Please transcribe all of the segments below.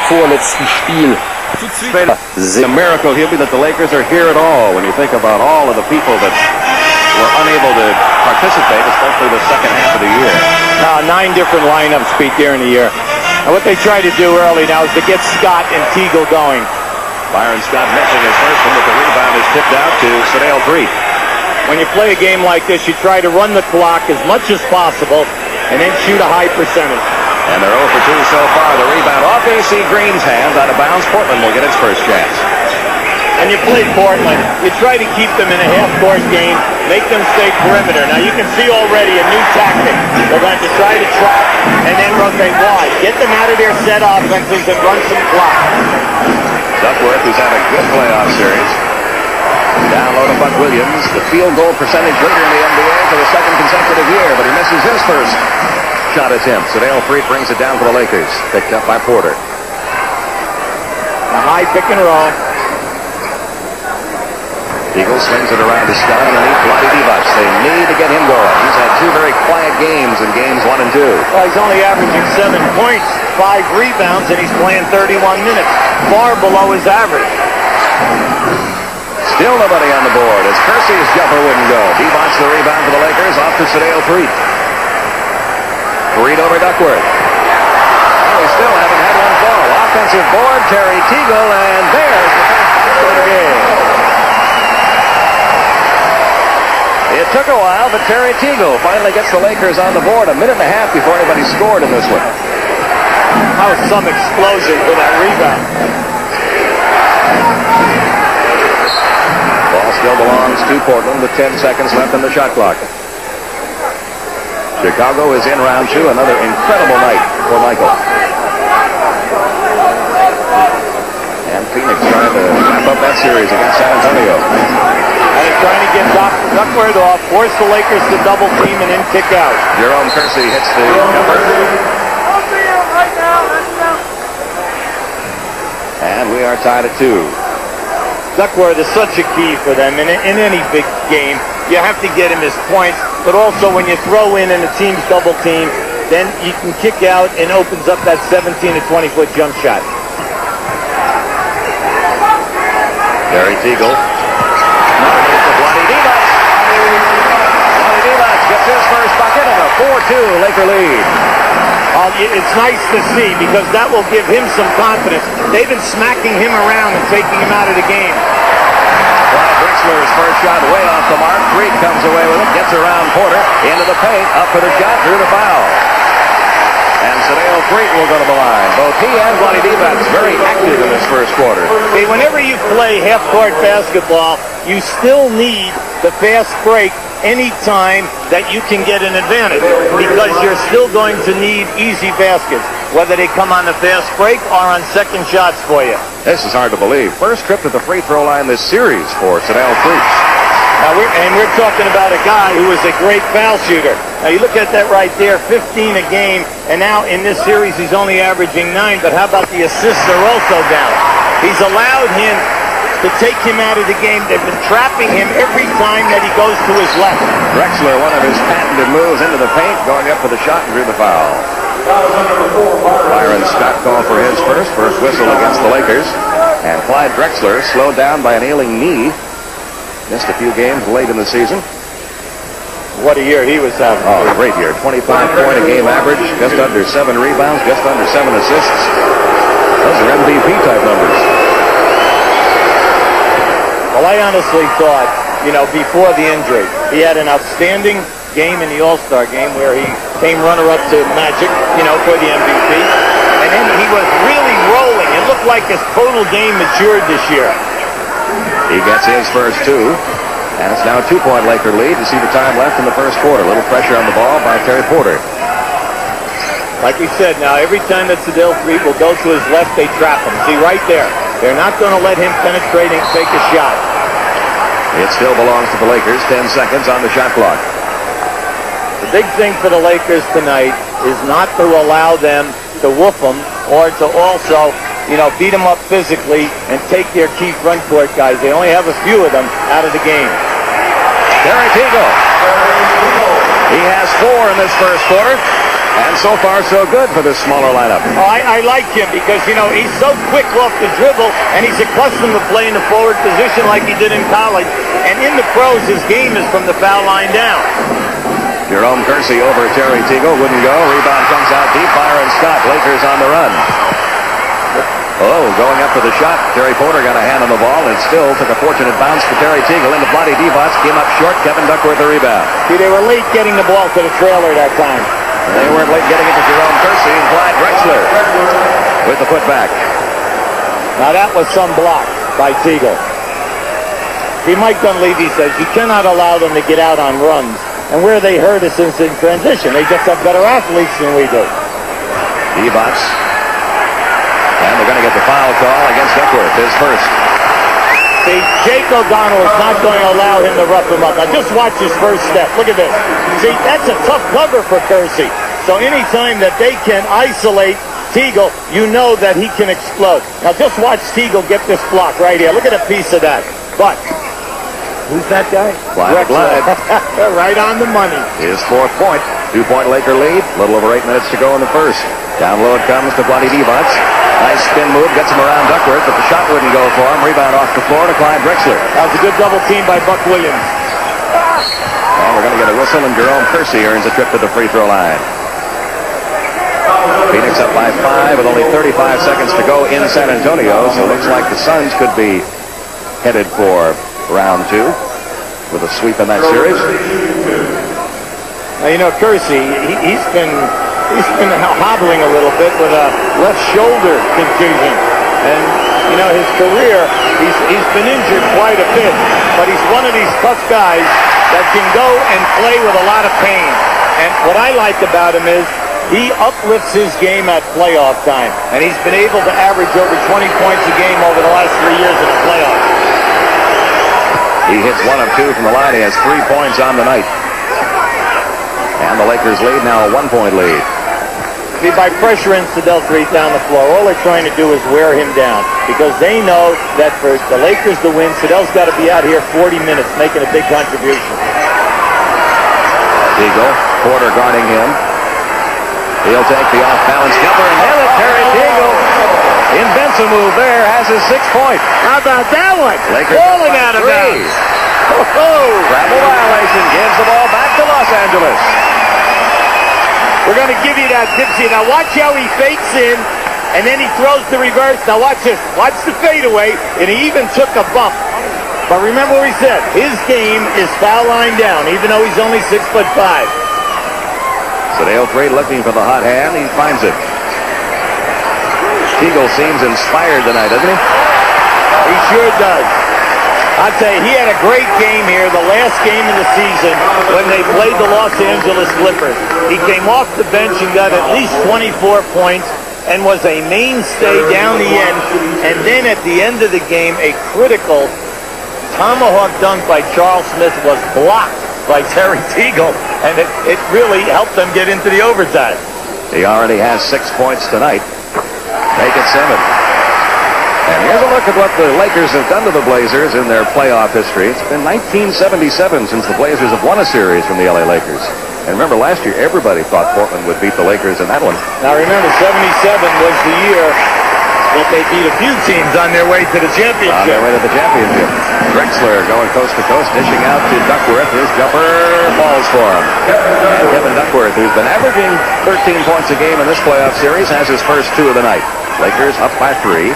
vorletzten Spiel. The miracle here that the Lakers are here at all when you think about all of the people that were unable to participate, especially the second half of the year. 9 different lineups beat during the year. And what they try to do early now is to get Scott and Teagle going. Byron Scott missing his first one, but the rebound is tipped out to Sedale Threatt. When you play a game like this, you try to run the clock as much as possible and then shoot a high percentage. And they're 0 for 2 so far. The rebound off AC Green's hands, out of bounds. Portland will get its first chance. And you play Portland, you try to keep them in a half-court game, make them stay perimeter. Now you can see already a new tactic. They're going to try to trap and then rotate wide. Get them out of their set offenses and run some clock. Duckworth, who's had a good playoff series. Down low to Buck Williams. The field goal percentage leader in the NBA for the second consecutive year, but he misses his first shot attempt. Sedale Threatt brings it down for the Lakers. Picked up by Porter. A high pick and roll. Eagle swings it around to Scott underneath Vlade Divac. They need to get him going. He's had 2 very quiet games in games 1 and 2. Well, he's only averaging 7 points, 5 rebounds, and he's playing 31 minutes. Far below his average. Still nobody on the board as Kersey's jumper wouldn't go. Divac the rebound for the Lakers off to Sedale Threatt. Threatt over Duckworth. Oh, we still haven't had one fall. Offensive board, Terry Teagle, and there's the first basket of the game. It took a while, but Terry Teagle finally gets the Lakers on the board. 1.5 minutes before anybody scored in this one. That was some explosion for that rebound. Ball still belongs to Portland with 10 seconds left in the shot clock. Chicago is in round 2. Another incredible night for Michael. And Phoenix trying to wrap up that series against San Antonio. And it's trying to get Duckworth off, force the Lakers to double team and then kick out. Jerome Kersey hits the jumper. And we are tied at 2. Duckworth is such a key for them in any big game. You have to get him his points, but also when you throw in and the team's double team, then you can kick out and opens up that 17 to 20 foot jump shot. Terry Teagle. Vlade Divac. Vlade Divac gets his first bucket and a 4-2 Laker lead. It's nice to see because that will give him some confidence. They've been smacking him around and taking him out of the game. Clyde Drexler's first shot way off the mark. Threatt comes away with it, gets around Porter, into the paint, up for the shot, drew the foul. And Sedale Threatt will go to the line. Both he and Vlade Divac very active in this first quarter. See, whenever you play half-court basketball, you still need the fast break any time that you can get an advantage because you're still going to need easy baskets, whether they come on the fast break or on second shots for you. This is hard to believe. First trip to the free throw line this series for Sedale Threatt. We're talking about a guy who is a great foul shooter. Now you look at that right there, 15 a game, and now in this series he's only averaging 9, but how about the assists are also down? He's allowed him to take him out of the game. They've been trapping him every time that he goes to his left. Drexler, one of his patented moves into the paint, going up for the shot and drew the foul. Byron Scott called for his first whistle against the Lakers. And Clyde Drexler, slowed down by an ailing knee, missed a few games late in the season. What a year he was having. Oh, great year. 25-point a game average, just under 7 rebounds, just under 7 assists. Those are MVP-type numbers. Well, I honestly thought, before the injury, he had an outstanding game in the All-Star game where he came runner-up to Magic, for the MVP. And then he was really rolling. It looked like his total game matured this year. He gets his first 2. And it's now a 2-point Laker lead. You see the time left in the first quarter. A little pressure on the ball by Terry Porter. Like we said, now every time that Sedale Threatt will go to his left, they trap him. See, right there. They're not going to let him penetrate and take a shot. It still belongs to the Lakers. 10 seconds on the shot clock. The big thing for the Lakers tonight is not to allow them to whoop them or to also, beat them up physically and take their key front court guys. They only have a few of them out of the game. Terry Teagle. He has 4 in this first quarter. And so far, so good for this smaller lineup. Oh, I like him because, he's so quick off the dribble, and he's accustomed to playing the forward position like he did in college. And in the pros, his game is from the foul line down. Jerome Kersey over Terry Teagle. Wouldn't go. Rebound comes out deep. Byron Scott. Lakers on the run. Oh, going up for the shot. Terry Porter got a hand on the ball and still took a fortunate bounce for Terry Teagle into Vlade Divac. Came up short. Kevin Duckworth the rebound. See, they were late getting the ball to the trailer that time. They weren't late getting it to Jerome Kersey and Clyde Drexler with the putback. Now that was some block by Teagle. See, Mike Dunleavy says you cannot allow them to get out on runs. And where they hurt us is in transition. They just have better athletes than we do. Divac. And they're going to get the foul call against Duckworth, his first. See, Jake O'Donnell is not going to allow him to rough him up. Now just watch his first step. Look at this. See, that's a tough cover for Kersey. So anytime that they can isolate Teagle, you know that he can explode. Now just watch Teagle get this block right here. Look at a piece of that. But who's that guy? Clyde. Right on the money. His fourth point. 2-point Laker lead. A little over 8 minutes to go in the first. Down low it comes to Vlade Divac. Nice spin move. Gets him around Duckworth, but the shot wouldn't go for him. Rebound off the floor to Clyde Drexler. That was a good double team by Buck Williams. And we're going to get a whistle, and Jerome Kersey earns a trip to the free throw line. Phoenix up by 5 with only 35 seconds to go in San Antonio, so it looks like the Suns could be headed for round 2 with a sweep in that series. Now, Kersey, he's been hobbling a little bit with a left shoulder contusion. And, his career, he's been injured quite a bit. But he's one of these tough guys that can go and play with a lot of pain. And what I like about him is he uplifts his game at playoff time. And he's been able to average over 20 points a game over the last 3 years in the playoffs. He hits 1 of 2 from the line. He has 3 points on the night. And the Lakers lead now a 1-point lead. See, by pressuring Sedell Street down the floor, all they're trying to do is wear him down because they know that for the Lakers to win, Sedell's got to be out here 40 minutes making a big contribution. Teagle, Porter guarding him. He'll take the off-balance jumper and nail it. Terry Teagle invents a move there, has his 6th point. How about that one? Lakers falling out of bounds. Travel violation gives the ball back to Los Angeles. We're going to give you that, Dipsy. Now watch how he fakes in, and then he throws the reverse. Now watch this. Watch the fadeaway, and he even took a bump. But remember what he said. His game is foul line down, even though he's only 6'5". Sedale Frey looking for the hot hand. He finds it. Teagle seems inspired tonight, doesn't he? He sure does. I'll tell you, he had a great game here, the last game of the season, when they played the Los Angeles Clippers. He came off the bench and got at least 24 points and was a mainstay down the end. And then at the end of the game, a critical tomahawk dunk by Charles Smith was blocked by Terry Teagle, and it really helped them get into the overtime. He already has 6 points tonight. Make it 7. And here's a look at what the Lakers have done to the Blazers in their playoff history. It's been 1977 since the Blazers have won a series from the LA Lakers. And remember, last year, everybody thought Portland would beat the Lakers in that one. Now remember, 77 was the year that they beat a few teams on their way to the championship. On their way to the championship. Drexler going coast to coast, dishing out to Duckworth. His jumper falls for him. And Kevin Duckworth, who's been averaging 13 points a game in this playoff series, has his first 2 of the night. Lakers up by 3.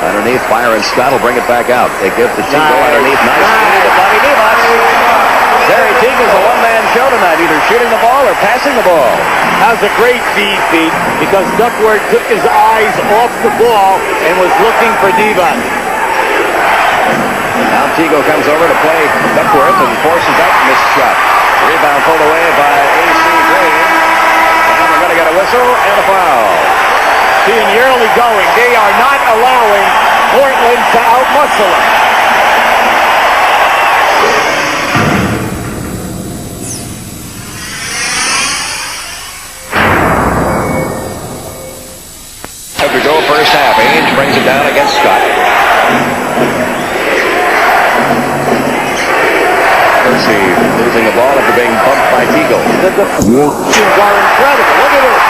Underneath, Byron Scott will bring it back out. They give to Teagle underneath. Nice feed to Vlade Divac. Terry Teagle's a one-man show tonight, either shooting the ball or passing the ball. That was a great feed, Pete, because Duckworth took his eyes off the ball and was looking for Divac. Now Teagle comes over to play Duckworth and forces out the missed shot. Rebound pulled away by A.C. Green. And we're going to get a whistle and a foul. See, in the early going, they are not allowing Portland to outmuscle them. As we go first half, Ainge brings it down against Scott. Kersey losing the ball. by Teagle. The defenses are incredible. Look at this.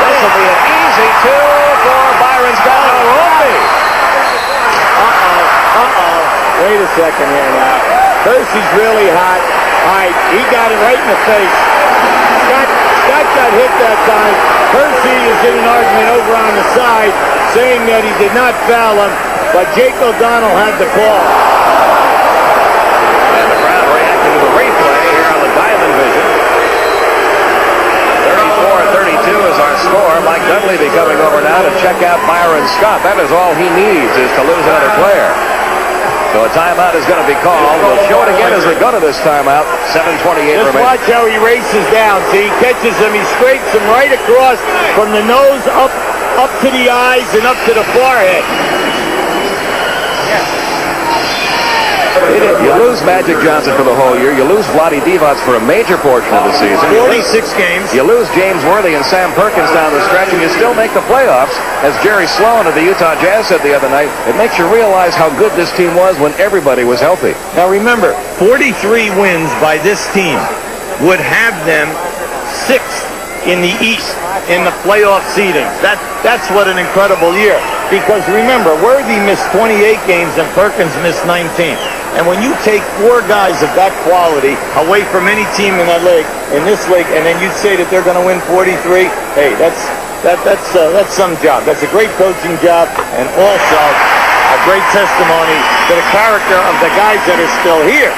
This will be an easy two for Byron Scott. No, it won't be. Wait a second here now. Percy's really hot. All right, he got it right in the face. Scott got hit that time. Percy is in an argument over on the side, saying that he did not foul him, but Jake O'Donnell had the call. And the crowd reacting to the replay here on the Diamond Vision. 34-32 is our score. Mike Dunleavy coming over now to check out Byron Scott. That is all he needs, is to lose another player. So a timeout is going to be called. We'll show it again as we go to this timeout. 7:28 Just remaining. watch how he races down. See, he catches him. He scrapes him right across from the nose up to the eyes and up to the forehead. You lose Magic Johnson for the whole year. You lose Vlade Divac for a major portion of the season. 46 games. You lose James Worthy and Sam Perkins down the stretch, and you still make the playoffs. As Jerry Sloan of the Utah Jazz said the other night, it makes you realize how good this team was when everybody was healthy. Now remember, 43 wins by this team would have them 6th in the East in the playoff seeding. That's what an incredible year. Because remember, Worthy missed 28 games and Perkins missed 19. And when you take 4 guys of that quality away from any team in that league, in this league, and then you say that they're going to win 43, hey, that's some job. That's a great coaching job, and also a great testimony to the character of the guys that are still here.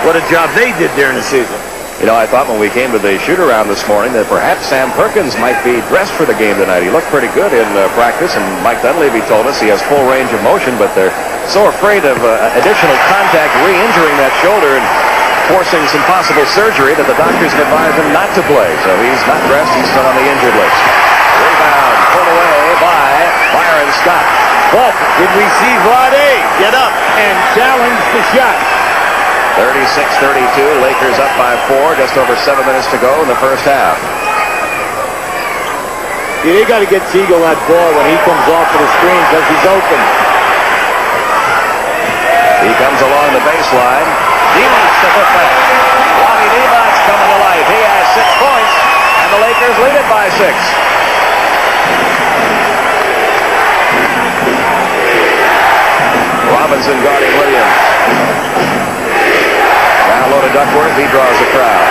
What a job they did during the season. You know, I thought when we came to the shoot-around this morning that perhaps Sam Perkins might be dressed for the game tonight. He looked pretty good in practice, and Mike Dunleavy told us he has full range of motion, but they're so afraid of additional contact, re-injuring that shoulder and forcing some possible surgery that the doctors have advised him not to play. So he's not dressed. He's still on the injured list. Rebound pulled away by Byron Scott. But did we see Vlade get up and challenge the shot? 36-32, Lakers up by 4, just over 7 minutes to go in the first half. Yeah, they got to get Teagle that ball when he comes off of the screen because he's open. He comes along the baseline. Divac to put back. Vlade Divac coming to life. He has 6 points, and the Lakers lead it by 6. Robinson guarding Williams. Down low to Duckworth. He draws the crowd.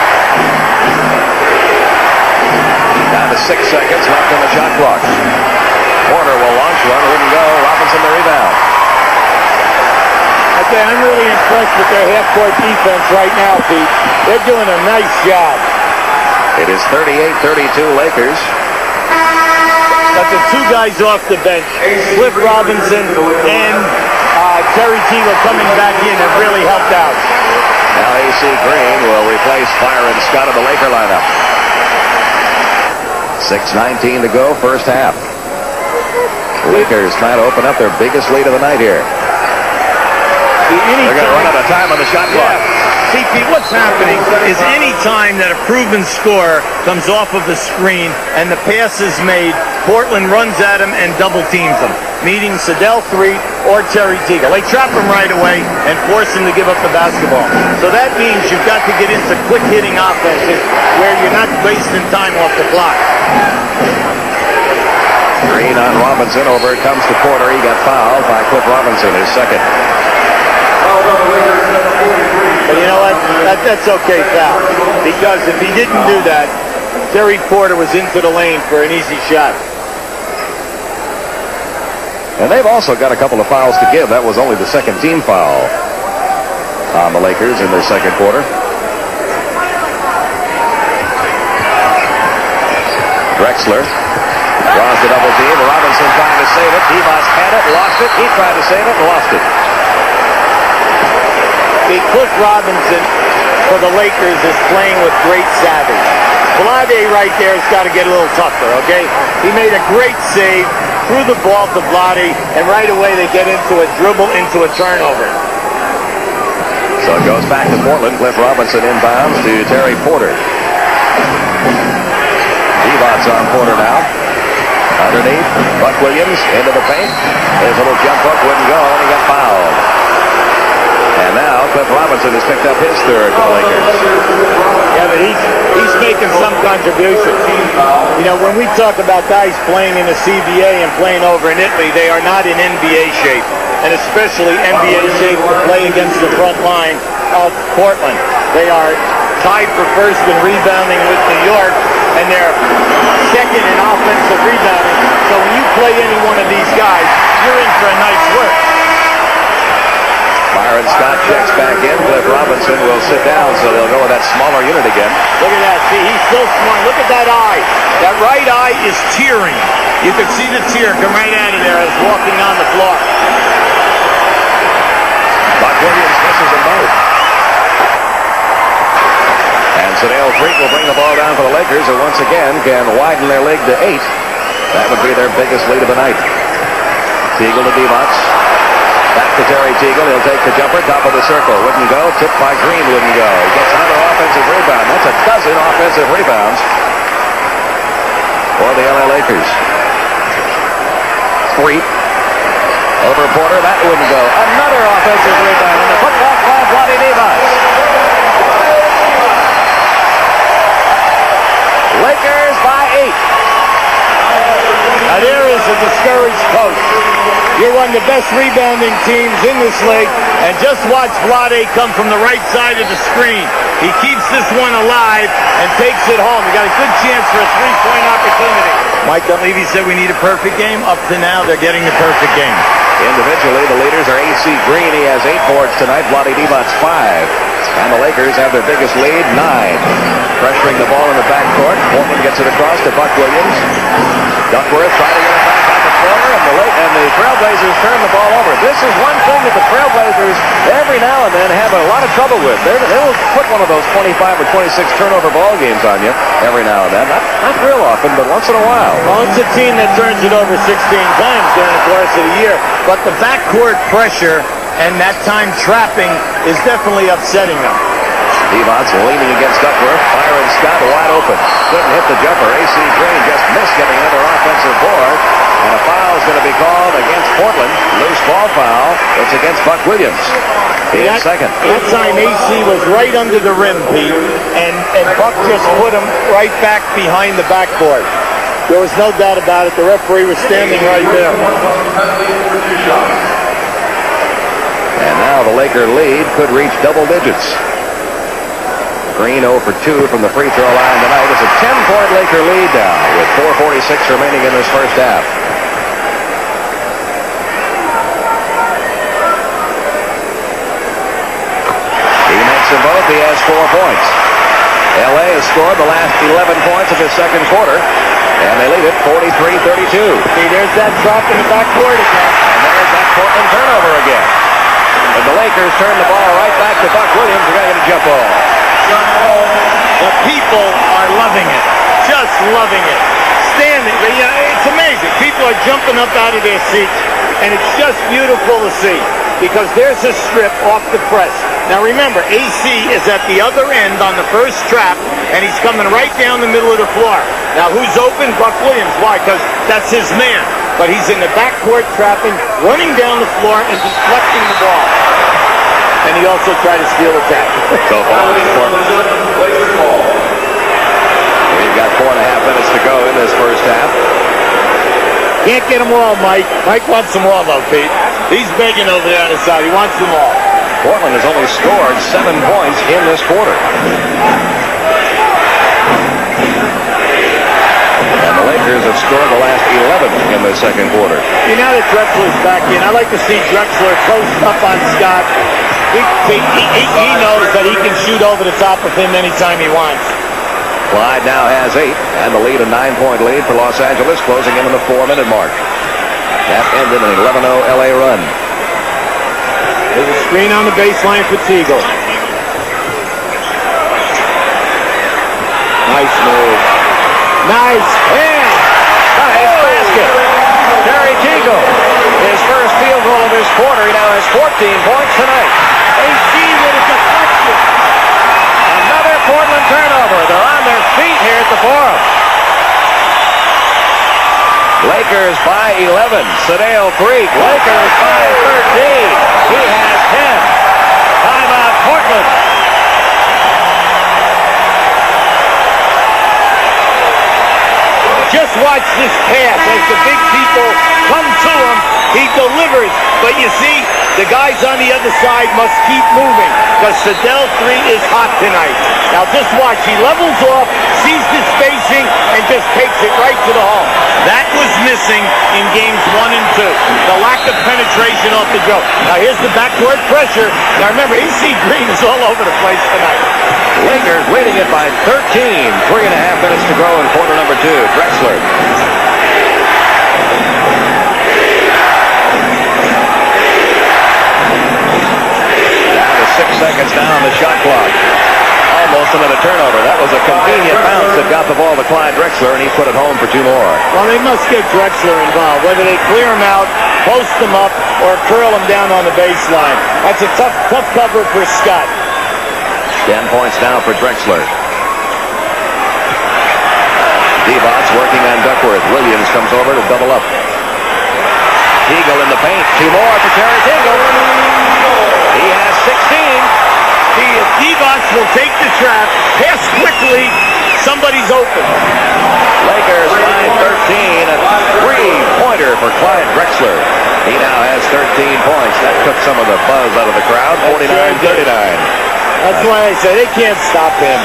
Down to 6 seconds left on the shot clock. Porter will launch one. Wouldn't go. Robinson the rebound. Okay, I'm really impressed with their half-court defense right now, Pete. They're doing a nice job. It is 38-32 Lakers. But the 2 guys off the bench, Cliff Robinson and Terry Teagle coming back in have really helped out. Now A.C. Green will replace Byron Scott of the Laker lineup. 6:19 to go, first half. Lakers trying to open up their biggest lead of the night here. They're going to run out of time on the shot clock. Yeah. See, Pete, what's happening is any time that a proven scorer comes off of the screen and the pass is made, Portland runs at him and double teams him, meaning Sedell Threatt or Terry Teagle. They trap him right away and force him to give up the basketball. So that means you've got to get into quick hitting offenses where you're not wasting time off the clock. Green on Robinson. Over it comes to Porter. He got fouled by Cliff Robinson, his second. But you know what? That's okay, foul. Because if he didn't do that, Terry Porter was into the lane for an easy shot. And they've also got a couple of fouls to give. That was only the second team foul on the Lakers in their second quarter. Drexler draws the double team. Robinson trying to save it. Divac had it, lost it. He tried to save it, lost it. Cliff Robinson for the Lakers is playing with great savvy. Vlade right there has got to get a little tougher, okay? He made a great save, threw the ball to Vlade, and right away they get into a dribble, into a turnover. So it goes back to Portland. Cliff Robinson inbounds to Terry Porter. Divac's on Porter now. Underneath, Buck Williams into the paint. His little jump hook wouldn't go, and he got fouled. And now Cliff Robinson has picked up his third for the Lakers. Yeah, but he's making some contribution. You know, when we talk about guys playing in the CBA and playing over in Italy, they are not in NBA shape, and especially NBA shape to play against the front line of Portland. They are tied for first in rebounding with New York, and they're second in offensive rebounding. So when you play any one of these guys, you're in for a night's work. Byron Scott checks back in. Cliff Robinson will sit down, so they'll go with that smaller unit again. Look at that. See, he's still smart. Look at that eye. That right eye is tearing. You can see the tear come right out of there as walking on the floor. Buck Williams misses them both. And Sedale Creek will bring the ball down for the Lakers, who once again can widen their lead to 8. That would be their biggest lead of the night. Teagle to Divac. Back to Terry Teagle. He'll take the jumper, top of the circle. Wouldn't go. Tipped by Green. Wouldn't go. He gets another offensive rebound. That's a dozen offensive rebounds for the LA Lakers. 3. Over Porter. That wouldn't go. Another offensive rebound. And the putback by Vlade Divac. Lakers by 8. Now there is a discouraged coach. You're one of the best rebounding teams in this league, and just watch Vlade come from the right side of the screen. He keeps this one alive and takes it home. He got a good chance for a three-point opportunity. Mike Dunleavy said we need a perfect game. Up to now, they're getting the perfect game. Individually, the leaders are A.C. Green. He has 8 boards tonight. Vlade Divac 5. And the Lakers have their biggest lead, 9. Pressuring the ball in the backcourt. Portland gets it across to Buck Williams. Duckworth trying to get it back out the corner, and the Trailblazers turn the ball over. This is one thing that the Trailblazers every now and then have a lot of trouble with. They'll put one of those 25 or 26 turnover ball games on you every now and then. Not real often, but once in a while. Well, it's a team that turns it over 16 times during the course of the year, but the backcourt pressure and that time trapping is definitely upsetting them. Divac leaning against Duckworth. Byron Scott wide open. Couldn't hit the jumper. A.C. Green just missed getting another offensive board. And a foul is going to be called against Portland. Loose ball foul. It's against Buck Williams. Second. That time A.C. was right under the rim, Pete. And Buck just put him right back behind the backboard. There was no doubt about it. The referee was standing right there. And now the Laker lead could reach double digits. Green 0 for 2 from the free throw line tonight. It's a 10-point Laker lead now with 4:46 remaining in this first half. He makes them both. He has 4 points. LA has scored the last 11 points of his second quarter, and they lead it 43-32. See, there's that drop in the backboard again. And there's that Portland turnover again. And the Lakers turn the ball right back to Buck Williams. We're going to get a jump ball. The people are loving it. Just loving it. Standing. It's amazing. People are jumping up out of their seats, and it's just beautiful to see because there's a strip off the press. Now remember, AC is at the other end on the first trap, and he's coming right down the middle of the floor. Now who's open? Buck Williams. Why? Because that's his man. But he's in the backcourt trapping, running down the floor, and deflecting the ball. And he also tried to steal a tap. So far, we've got 4.5 minutes to go in this first half. Can't get them all, Mike. Mike wants them all, though, Pete. He's begging over there on the side. He wants them all. Portland has only scored 7 points in this quarter. And the Lakers have scored the last 11 in the second quarter. Now that Drexler's back in, I like to see Drexler close up on Scott. He knows that he can shoot over the top of him anytime he wants. Clyde now has 8, and the lead, a 9-point lead for Los Angeles, closing in on the 4-minute mark. That ended an 11-0 LA run. There's a screen on the baseline for Teagle. Nice move. Nice hand. Nice basket. Terry Teagle, his first field goal of his quarter. He now has 14 points tonight. AC with a deflection. Another Portland turnover. They're on their feet here at the Forum. Lakers by 11. Sedale Creek. Lakers by 13. He has 10. Portland. Just watch this pass as the big people come to him. He delivers. But you see, the guys on the other side must keep moving because Sedell 3 is hot tonight. Now just watch. He levels off, sees the spacing, and just takes it right to the hole. That was missing in games 1 and 2. The lack of penetration off the go. Now here's the backcourt pressure. Now remember, AC Green is all over the place tonight. Lakers leading it by 13. 3.5 minutes to go in quarter number 2. Drexler. Down to 6 seconds now on the shot clock. Almost another turnover. That was a convenient bounce that got the ball to Clyde Drexler, and he put it home for 2 more. Well, they must get Drexler involved, whether they clear him out, post him up, or curl him down on the baseline. That's a tough cover for Scott. 10 points now for Drexler. Divac working on Duckworth. Williams comes over to double up. Teagle in the paint. 2 more for Terry Teagle. He has 16. Divac will take the trap, pass quickly, somebody's open. Lakers line 13. A 3-pointer for Clyde Drexler. He now has 13 points. That took some of the buzz out of the crowd. 49-39. That's why I say they can't stop him.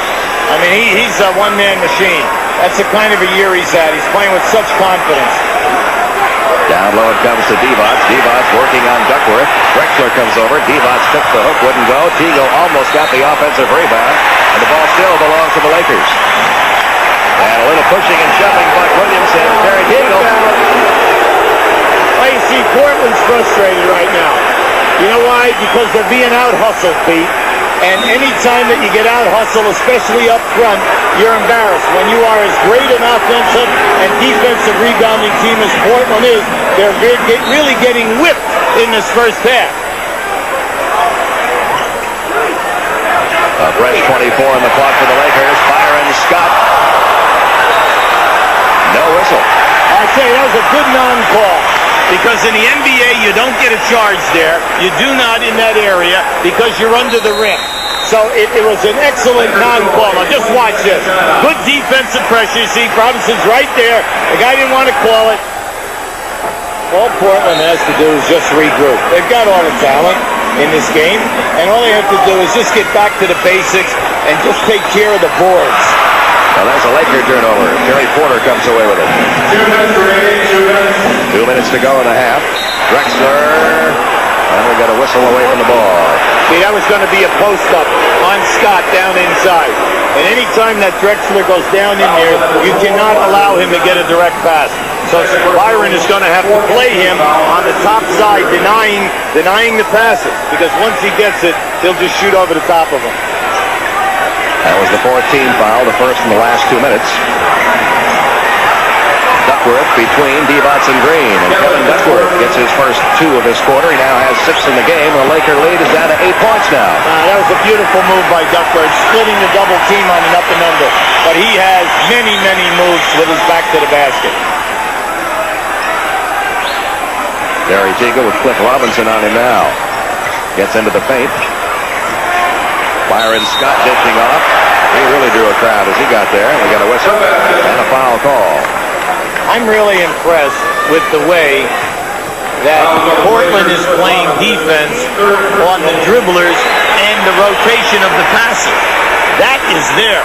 I mean, he's a one-man machine. That's the kind of a year he's had. He's playing with such confidence. Down low it comes to Divac. Divac working on Duckworth. Drexler comes over. Divac took the hook, wouldn't go. Teagle almost got the offensive rebound. And the ball still belongs to the Lakers. And a little pushing and shoving by Williams and Terry Teagle. Well, you see, Portland's frustrated right now. You know why? Because they're being out-hustled, Pete. And any time that you get out-hustled, especially up front, you're embarrassed. When you are as great an offensive and defensive rebounding team as Portland is, they're really getting whipped in this first half. A fresh 24 on the clock for the Lakers. Byron Scott. No whistle. I say that was a good non-call. Because in the NBA, you don't get a charge there. You do not in that area because you're under the rim. So it was an excellent non-call. Now just watch this. Good defensive pressure. You see, Robinson's right there. The guy didn't want to call it. All Portland has to do is just regroup. They've got all the talent in this game, and all they have to do is just get back to the basics and just take care of the boards. Well, there's a Laker turnover. Terry Porter comes away with it. 2 minutes to go in the half. Drexler. And we got a whistle away from the ball. See, that was going to be a post-up on Scott down inside. And any time that Drexler goes down in there, you cannot allow him to get a direct pass. So Byron is going to have to play him on the top side, denying the passes. Because once he gets it, he'll just shoot over the top of him. That was the 14th foul, the first in the last 2 minutes. Duckworth between Divac and Green. And Kevin Duckworth gets his first 2 of this quarter. He now has 6 in the game. The Laker lead is down to 8 points now. That was a beautiful move by Duckworth, splitting the double team on an up and under. But he has many, many moves with his back to the basket. Terry Teagle with Cliff Robinson on him now. Gets into the paint. Byron Scott dishing off. He really drew a crowd as he got there. We got a whistle and a foul call. I'm really impressed with the way that Portland is playing defense on the dribblers and the rotation of the passer. That is there.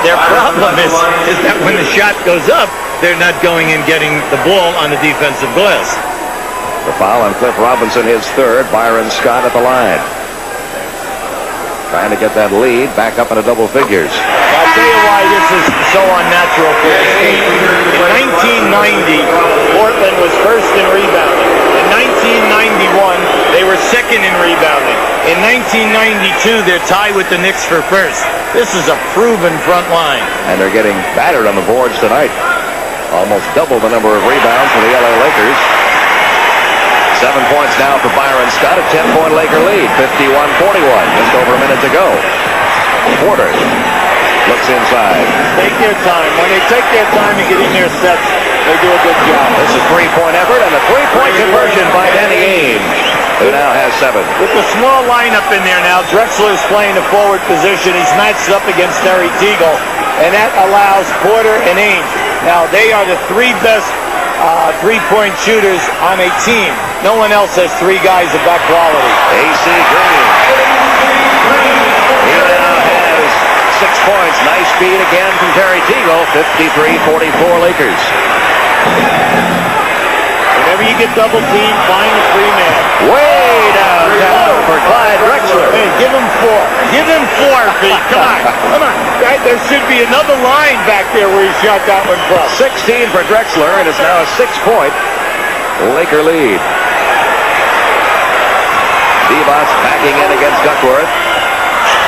Their problem is that when the shot goes up, they're not going and getting the ball on the defensive glass. The foul on Cliff Robinson, his 3rd. Byron Scott at the line. Trying to get that lead back up into double figures. I'll tell you why this is so unnatural for this team. In 1990, Portland was first in rebounding. In 1991, they were second in rebounding. In 1992, they're tied with the Knicks for first. This is a proven front line. And they're getting battered on the boards tonight. Almost double the number of rebounds for the LA Lakers. 7 points now for Byron Scott, a 10-point Laker lead, 51-41, just over a minute to go. Porter looks inside. Take their time. When they take their time to get in their sets, they do a good job. This is a 3-point effort and a 3-point conversion by Danny Ainge. who now has 7. With the small lineup in there now, Drexler's playing the forward position. He's matched up against Terry Teagle, and that allows Porter and Ainge. Now, they are the 3 best three-point shooters on a team. No one else has 3 guys of that quality. AC Green. He now has 6 points. Nice feed again from Terry Teagle. 53-44 Lakers. Whenever you get double teamed, find the 3-man. Way downtown for Clyde Drexler. Hey, give him 4. Give him 4, Pete. Come on. Come on. There should be another line back there where he shot that one from. 16 for Drexler, and it's now a 6-point Laker lead. Divac backing in against Duckworth.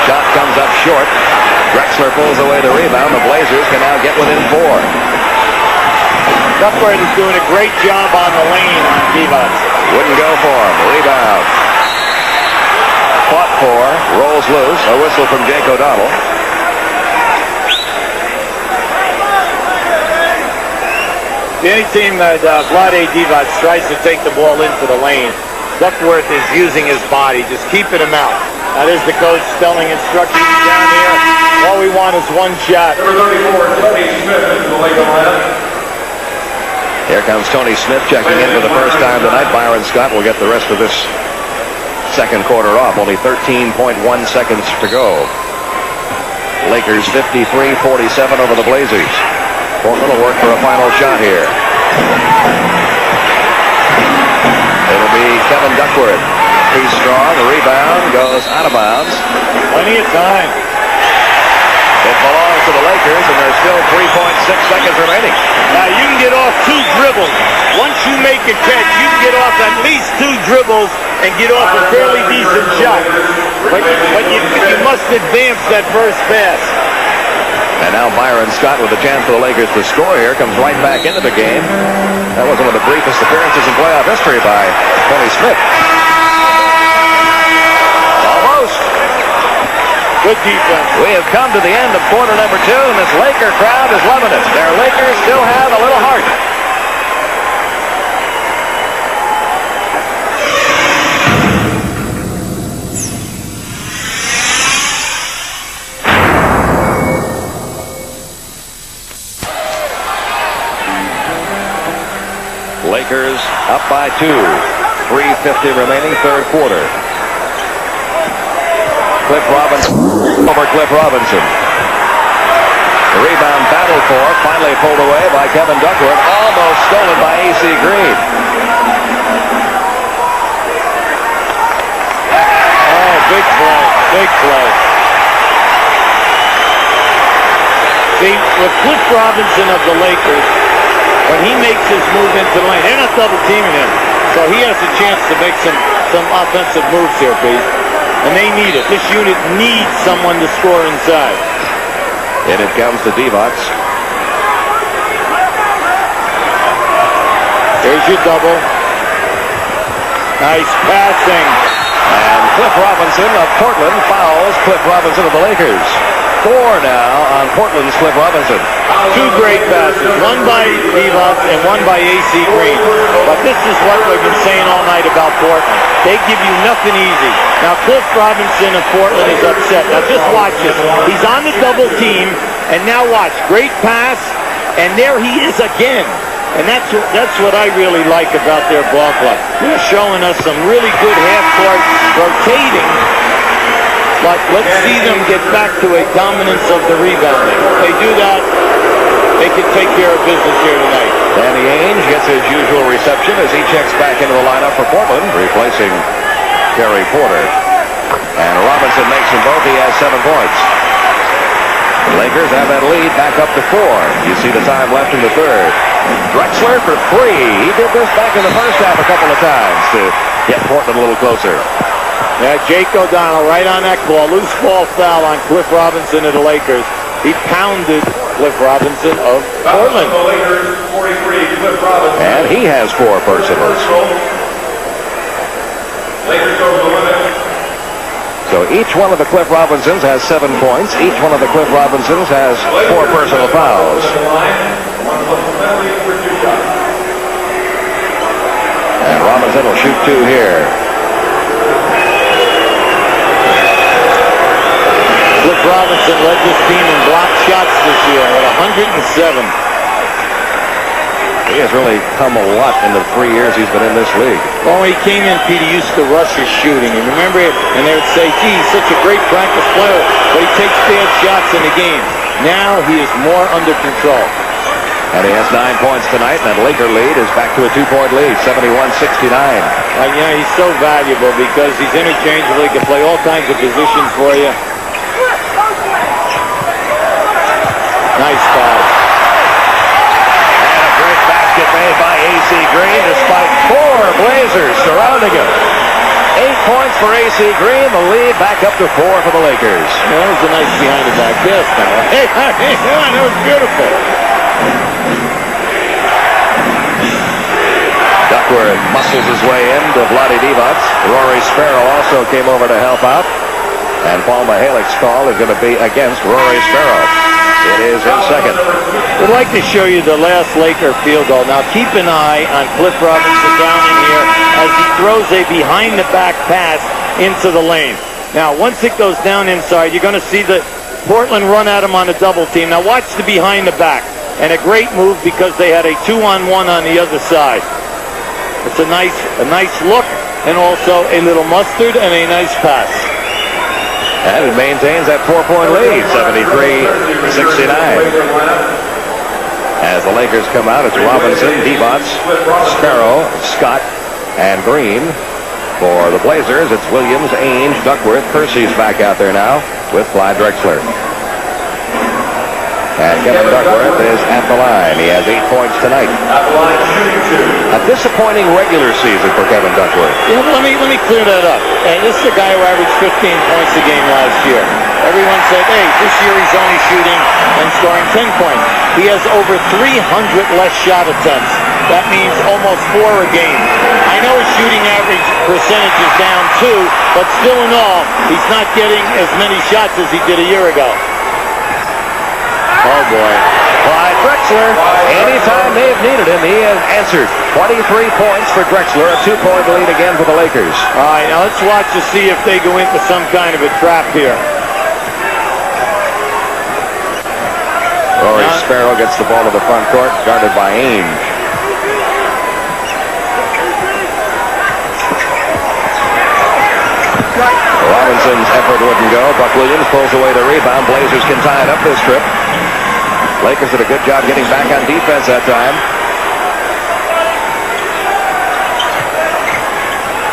Shot comes up short. Drexler pulls away the rebound. The Blazers can now get within 4. Duckworth is doing a great job on the lane on Divac. Wouldn't go for him. Rebound. Fought for. Rolls loose. A whistle from Jake O'Donnell. Any team that Vlade Divac tries to take the ball into the lane, Duckworth is using his body, just keeping him out. Now there's the coach telling instructions down here. All we want is 1 shot. Number 34, Tony Smith is the Laker lineup. Here comes Tony Smith checking in for the first time tonight. Byron Scott will get the rest of this second quarter off. Only 13.1 seconds to go. Lakers 53-47 over the Blazers. Portland will work for a final shot here. It'll be Kevin Duckworth. He's strong. The rebound goes out of bounds. Plenty of time. It belongs to the Lakers, and there's still 3.6 seconds remaining. Now you can get off 2 dribbles. Once you make a catch, you can get off at least 2 dribbles and get off a fairly decent shot. But you must advance that first pass. And now Byron Scott with a chance for the Lakers to score here comes right back into the game. That was one of the briefest appearances in playoff history by Tony Smith. Almost. Good defense. We have come to the end of quarter number 2, and this Laker crowd is loving it. Their Lakers still have a little heart. Lakers up by 2. 3:50 remaining, third quarter. Cliff Robinson over Cliff Robinson. The rebound battled for, finally pulled away by Kevin Duckworth, almost stolen by AC Green. Oh, big play. Big play. See, with Cliff Robinson of the Lakers, when he makes his move into the lane, they're not double teaming him. So he has a chance to make some offensive moves here, Pete. And they need it. This unit needs someone to score inside. And it comes to Divac. There's your double. Nice passing. And Cliff Robinson of Portland fouls Cliff Robinson of the Lakers. 4 now on Portland's Cliff Robinson. 2 great passes. One by Divac and one by AC Green. But this is what we've been saying all night about Portland. They give you nothing easy. Now Cliff Robinson of Portland is upset. Now just watch this. He's on the double team, and now watch. Great pass, and there he is again. And that's what I really like about their ball club. They're showing us some really good half-court rotating, but let's see them get back to a dominance of the rebounding. If they do that, they can take care of business here tonight. Danny Ainge gets his usual reception as he checks back into the lineup for Portland, replacing Terry Porter. And Robinson makes them both. He has 7 points. The Lakers have that lead back up to 4. You see the time left in the third. Drexler for 3. He did this back in the first half a couple of times to get Portland a little closer. Yeah, Jake O'Donnell right on that call. Loose ball foul on Cliff Robinson of the Lakers. He pounded Cliff Robinson of Portland. Lakers 43, Cliff Robinson. And he has 4 personals. Lakers over the limit. So each one of the Cliff Robinsons has 7 points. Each one of the Cliff Robinsons has 4 personal fouls. And Robinson will shoot 2 here. this team in block shots this year with 107. He has really come a lot in the 3 years he's been in this league. Well, when he came in, Pete, he used to rush his shooting. And remember, and they would say, gee, he's such a great practice player, but he takes bad shots in the game. Now he is more under control. And he has 9 points tonight, and that Laker lead is back to a 2-point lead, 71-69. Yeah, he's so valuable because he's interchangeable. He can play all kinds of positions for you. Nice pass. And a great basket made by A.C. Green despite 4 Blazers surrounding him. 8 points for A.C. Green, the lead back up to 4 for the Lakers. Yeah, that was a nice behind-the-back pass now. Hey, that was beautiful. Duckworth muscles his way into Vlade Divac. Rory Sparrow also came over to help out. And Paul Mihalik's call is going to be against Rory Sparrow. It is his second. We'd like to show you the last Laker field goal. Now keep an eye on Cliff Robinson down in here as he throws a behind-the-back pass into the lane. Now once it goes down inside, you're going to see the Portland run at him on a double team. Now watch the behind-the-back. And a great move because they had a 2-on-1 on the other side. It's a nice look and also a little mustard and a nice pass. And it maintains that 4-point lead, 73-69. As the Lakers come out, it's Robinson, Divac, Sparrow, Scott, and Green. For the Blazers, it's Williams, Ainge, Duckworth. Percy's back out there now with Clyde Drexler. And Kevin Duckworth is at the line. He has 8 points tonight. A disappointing regular season for Kevin Duckworth. Yeah, let me clear that up. This is a guy who averaged 15 points a game last year. Everyone said, hey, this year he's only shooting and scoring 10 points. He has over 300 less shot attempts. That means almost 4 a game. I know his shooting average percentage is down too, but still in all, he's not getting as many shots as he did a year ago. Oh, boy. Clyde Drexler, anytime they've needed him, he has answered. 23 points for Drexler, a 2-point lead again for the Lakers. All right, now let's watch to see if they go into some kind of a trap here. Rory Sparrow gets the ball to the front court, guarded by Ainge. Robinson's effort wouldn't go. Buck Williams pulls away the rebound. Blazers can tie it up this trip. Lakers did a good job getting back on defense that time.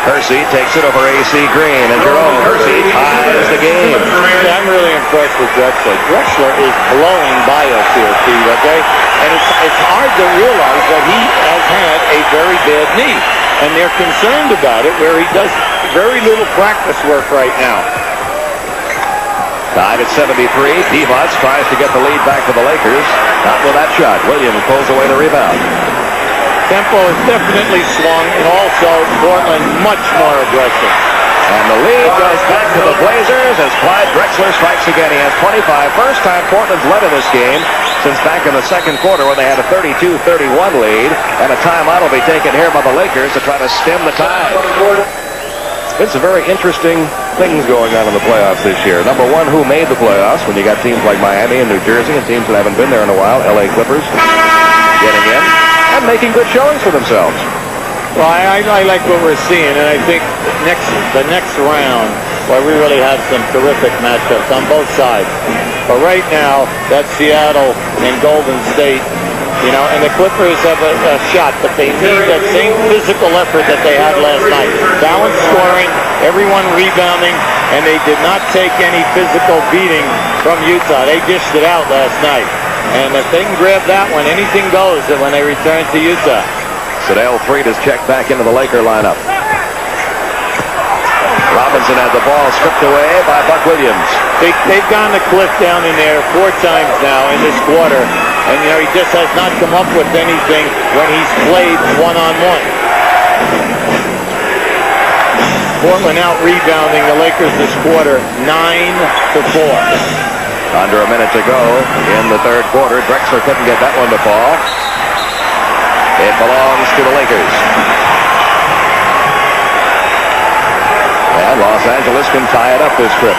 Percy takes it over A.C. Green, and Jerome Percy ties the game. I'm really impressed with Drexler. Drexler is blowing by us here, Pete, okay? And it's hard to realize that he has had a very bad knee. And they're concerned about it, where he does very little practice work right now. Tied at 73. Divac tries to get the lead back for the Lakers. Not with that shot. Williams pulls away the rebound. Tempo has definitely swung, and also Portland much more aggressive. And the lead goes back to the Blazers as Clyde Drexler strikes again. He has 25. First time Portland's led in this game since back in the second quarter when they had a 32-31 lead. And a timeout will be taken here by the Lakers to try to stem the tide. It's a very interesting things going on in the playoffs this year. Number one, who made the playoffs when you got teams like Miami and New Jersey and teams that haven't been there in a while, LA Clippers, getting in and making good showings for themselves. Well, I like what we're seeing, and I think the next round, well, we really have some terrific matchups on both sides. But right now, that's Seattle and Golden State, you know, and the Clippers have a shot, but they need that same physical effort that they had last night. Balanced scoring, everyone rebounding, and they did not take any physical beating from Utah. They dished it out last night. And if they can grab that one, anything goes when they return to Utah. Sedale Freed is checked back into the Laker lineup. Robinson had the ball stripped away by Buck Williams. They've gone the cliff down in there 4 times now in this quarter. And, you know, he just has not come up with anything when he's played one-on-one. Portland out rebounding the Lakers this quarter 9-4. Under a minute to go in the third quarter. Drexler couldn't get that one to fall. It belongs to the Lakers. And Los Angeles can tie it up this trip.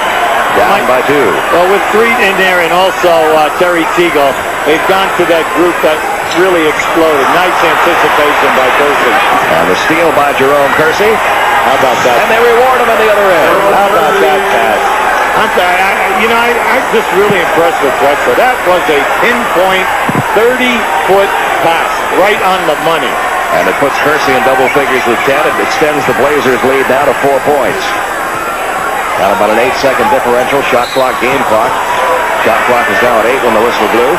Down by 2. Well, with Freed in there and also Terry Teagle, they've gone to that group that really exploded. Nice anticipation by Kersey. And the steal by Jerome Kersey. How about that? And they reward him on the other end. How about that pass? I'm just really impressed with Drexler. That was a pinpoint 30-foot pass right on the money. And it puts Kersey in double figures with 10. It extends the Blazers' lead now to 4 points. Got about an 8-second differential. Shot clock, game clock. Shot clock is now at 8 when the whistle blew.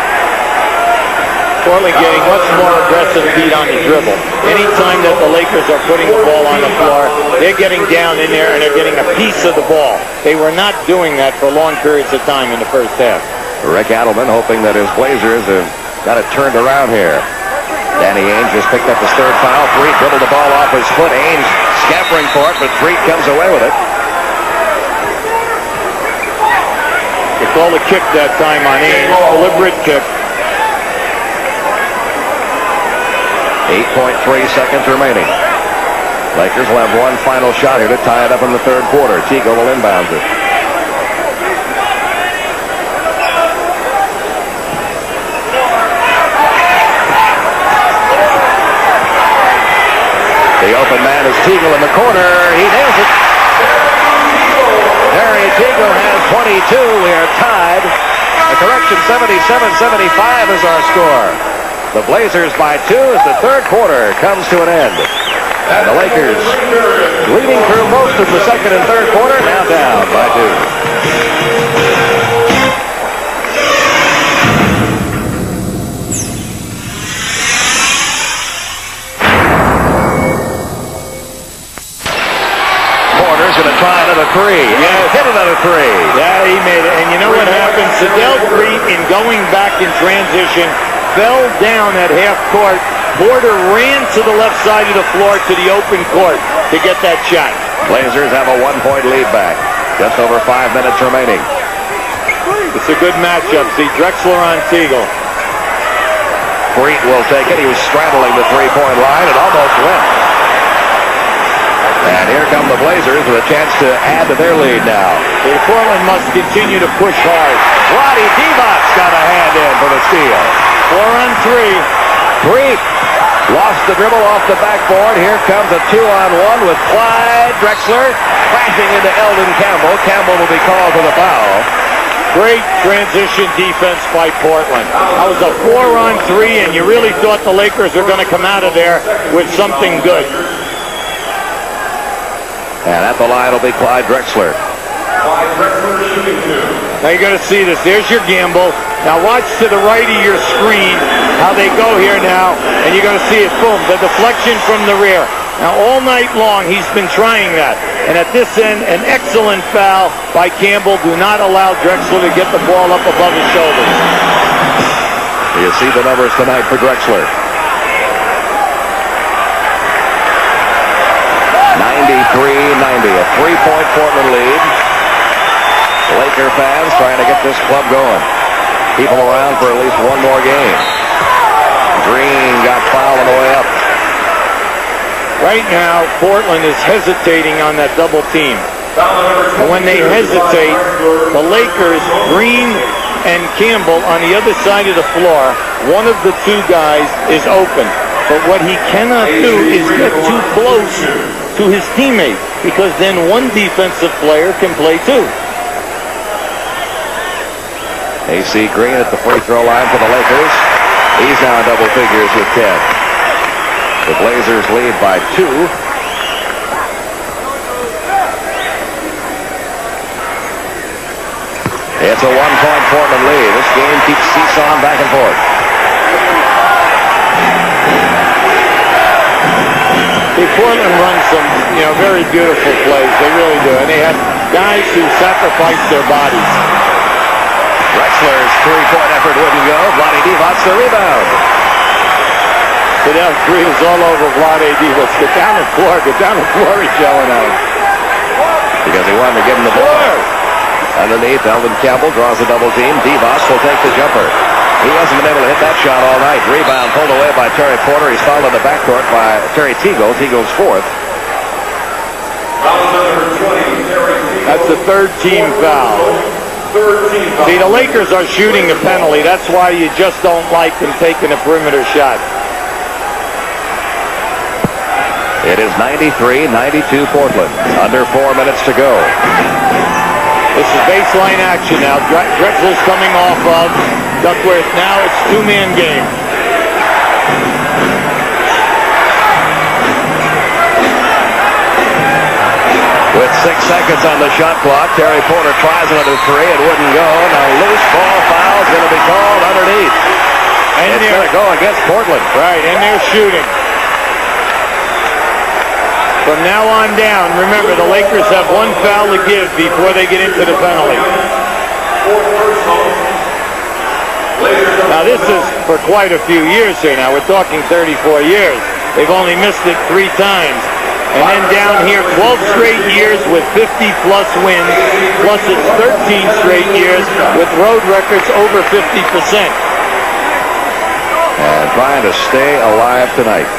Portland getting much more aggressive feet on the dribble. Anytime that the Lakers are putting the ball on the floor, they're getting down in there and they're getting a piece of the ball. They were not doing that for long periods of time in the first half. Rick Adelman hoping that his Blazers have got it turned around here. Danny Ainge just picked up his third foul. Freed dribbled the ball off his foot. Ainge scampering for it, but Freed comes away with it. They called a kick that time on Ainge. Deliberate kick. 8.3 seconds remaining. Lakers will have one final shot here to tie it up in the third quarter. Teagle will inbound it. The open man is Teagle in the corner. He nails it. Harry Teagle has 22. We are tied. A correction, 77-75 is our score. The Blazers by 2 as the third quarter comes to an end. And the Lakers leading through most of the second and third quarter, now down by 2. Porter's going to try another 3. Yeah, hit another 3. Yeah, he made it. And you know what happened? Sedell Freed, in going back in transition, fell down at half court. Porter ran to the left side of the floor to the open court to get that shot. Blazers have a 1-point lead back. Just over 5 minutes remaining. It's a good matchup. See, Drexler on Teagle. Freed will take it. He was straddling the three-point line and almost went. And here come the Blazers with a chance to add to their lead now. Portland must continue to push hard. Vlade Divac got a hand in for the steal. 4 on 3. Freed lost the dribble off the backboard. Here comes a 2-on-1 with Clyde Drexler crashing into Eldon Campbell. Campbell will be called for the foul. Great transition defense by Portland. That was a 4 on 3, and you really thought the Lakers were going to come out of there with something good. And at the line will be Clyde Drexler. Now you're going to see this. There's your gamble. Now watch to the right of your screen how they go here now, and you're going to see it. Boom, the deflection from the rear. Now all night long he's been trying that. And at this end, an excellent foul by Campbell. Do not allow Drexler to get the ball up above his shoulders. You see the numbers tonight for Drexler. 93-90, a 3-point Portland lead. Laker fans trying to get this club going. Keep them around for at least one more game. Green got fouled on the way up. Right now, Portland is hesitating on that double team. And when they hesitate, the Lakers, Green and Campbell on the other side of the floor, one of the two guys is open. But what he cannot do is get too close to his teammate, because then one defensive player can play too. AC Green at the free throw line for the Lakers. He's now in double figures with 10. The Blazers lead by 2. It's a 1-point Portland lead. This game keeps seesawing back and forth. Portland runs some, very beautiful plays. They really do. And they have guys who sacrifice their bodies. Drexler's three-point effort wouldn't go. Vlade Divac the rebound. Sedell Freed is all over Vlade Divac. Get down the floor. He's yelling at him. Because he wanted to give him the ball. Underneath, Eldon Campbell draws a double team. Divac will take the jumper. He hasn't been able to hit that shot all night. Rebound pulled away by Terry Porter. He's fouled in the backcourt by Terry Teagle. Teagle's fourth. That's the third team foul. Third team foul. See, the Lakers are shooting the penalty. That's why you just don't like them taking a perimeter shot. It is 93-92 Portland. Under 4 minutes to go. This is baseline action now. Drexler's coming off of Duckworth. Now it's two-man game. With 6 seconds on the shot clock, Terry Porter tries another three. It wouldn't go. Now loose ball foul is going to be called underneath. And it's going to go against Portland. Right, and they're shooting. From now on down, remember, the Lakers have one foul to give before they get into the penalty. Now, this is for quite a few years here now. We're talking 34 years. They've only missed it 3 times. And then down here, 12 straight years with 50-plus wins, plus it's 13 straight years with road records over 50%. And trying to stay alive tonight.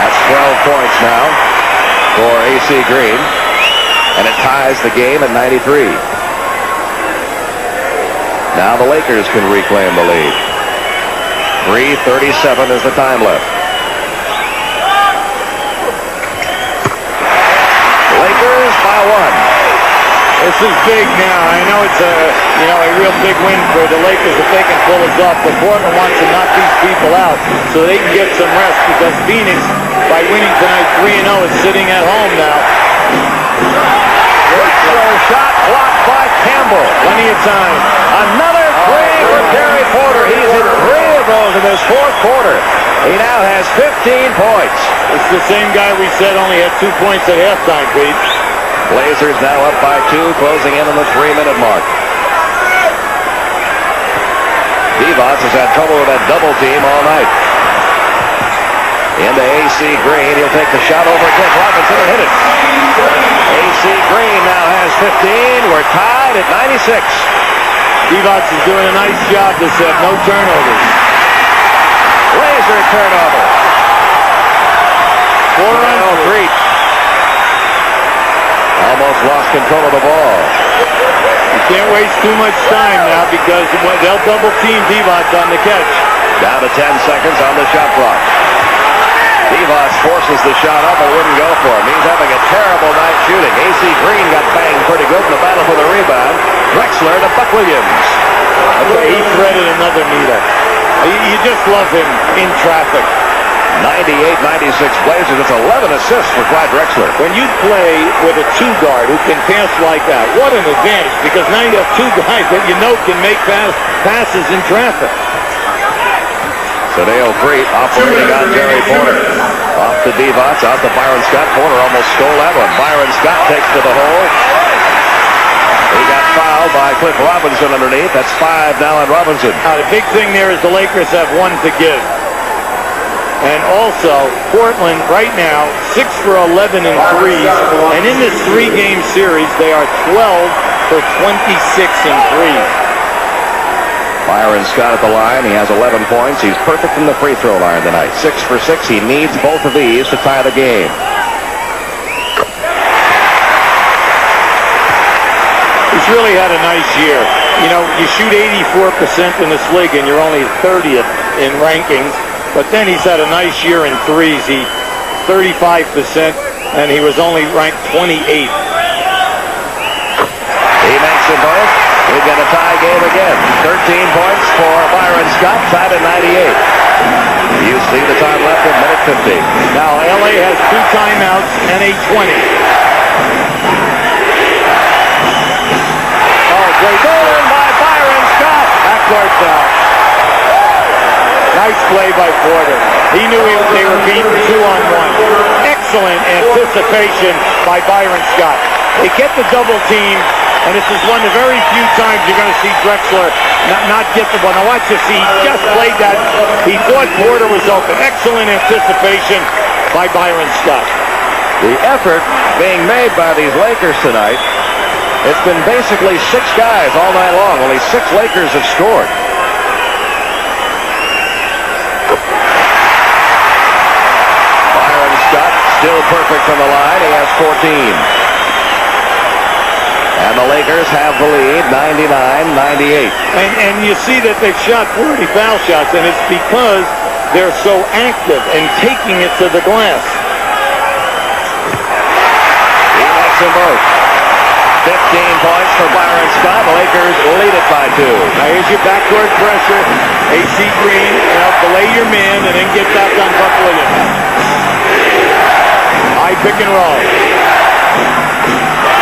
That's 12 points now for AC Green. And it ties the game at 93. Now the Lakers can reclaim the lead. 3:37 is the time left. Lakers by 1. This is big now. I know it's a real big win for the Lakers if they can pull this off. But Portland wants to knock these people out so they can get some rest because Phoenix, by winning tonight 3-0, is sitting at home now. Great throw shot blocked by Campbell. Plenty of time. Another three for Terry Porter. He's in 3 of those in this 4th quarter. He now has 15 points. It's the same guy we said only had 2 points at halftime, Pete. Blazers now up by 2, closing in on the 3-minute mark. Divac has had trouble with that double team all night. Into AC Green. He'll take the shot over Cliff Robinson and hit it. AC Green now has 15. We're tied at 96. Divac is doing a nice job this set. No turnovers. Blazer turnover. 4 on 3. Almost lost control of the ball. You can't waste too much time now because they'll double team Divac on the catch. Down to 10 seconds on the shot clock. Divac forces the shot up and wouldn't go for him. He's having a terrible night shooting. AC Green got banged pretty good in the battle for the rebound. Drexler to Buck Williams. Okay, he threaded another needle. You just love him in traffic. 98-96 Blazers. It's 11 assists for Clyde Drexler. When you play with a 2 guard who can pass like that, what an advantage, because now you have 2 guys that you know can make passes in traffic. Sedale Crete operating on Terry Porter. Off to Divac, out to Byron Scott. Porter almost stole that one. Byron Scott takes to the hole. He got fouled by Cliff Robinson underneath. That's 5 now on Robinson. Now, the big thing there is the Lakers have 1 to give. And also, Portland right now, 6 for 11 in threes. And in this 3-game series, they are 12 for 26 in threes. Byron Scott at the line. He has 11 points. He's perfect from the free throw line tonight. 6 for 6. He needs both of these to tie the game. He's really had a nice year. You know, you shoot 84% in this league and you're only 30th in rankings. But then he's had a nice year in threes. He 35% and he was only ranked 28th. He makes them both. We've got a tie game again. 13 points for Byron Scott, tied at 98. You see the time left at minute 50. Now LA has 2 timeouts and a 20. Oh, great Stolen by Byron Scott. backcourt foul. Nice play by Porter. He knew they were beaten 2-on-1. Excellent anticipation by Byron Scott. They get the double team. And this is one of the very few times you're going to see Drexler not get the ball. Now watch this. He just played that. He thought Porter was open. Excellent anticipation by Byron Scott. The effort being made by these Lakers tonight, it's been basically 6 guys all night long. Only 6 Lakers have scored. Byron Scott from the line. He has 14. And the Lakers have the lead, 99-98. And you see that they've shot 40 foul shots, and it's because they're so active and taking it to the glass. He makes them both. 15 points for Byron Scott. Lakers lead it by 2. Now here's your backcourt pressure. AC Green, delay your man and then get back on Buck Williams. High pick and roll.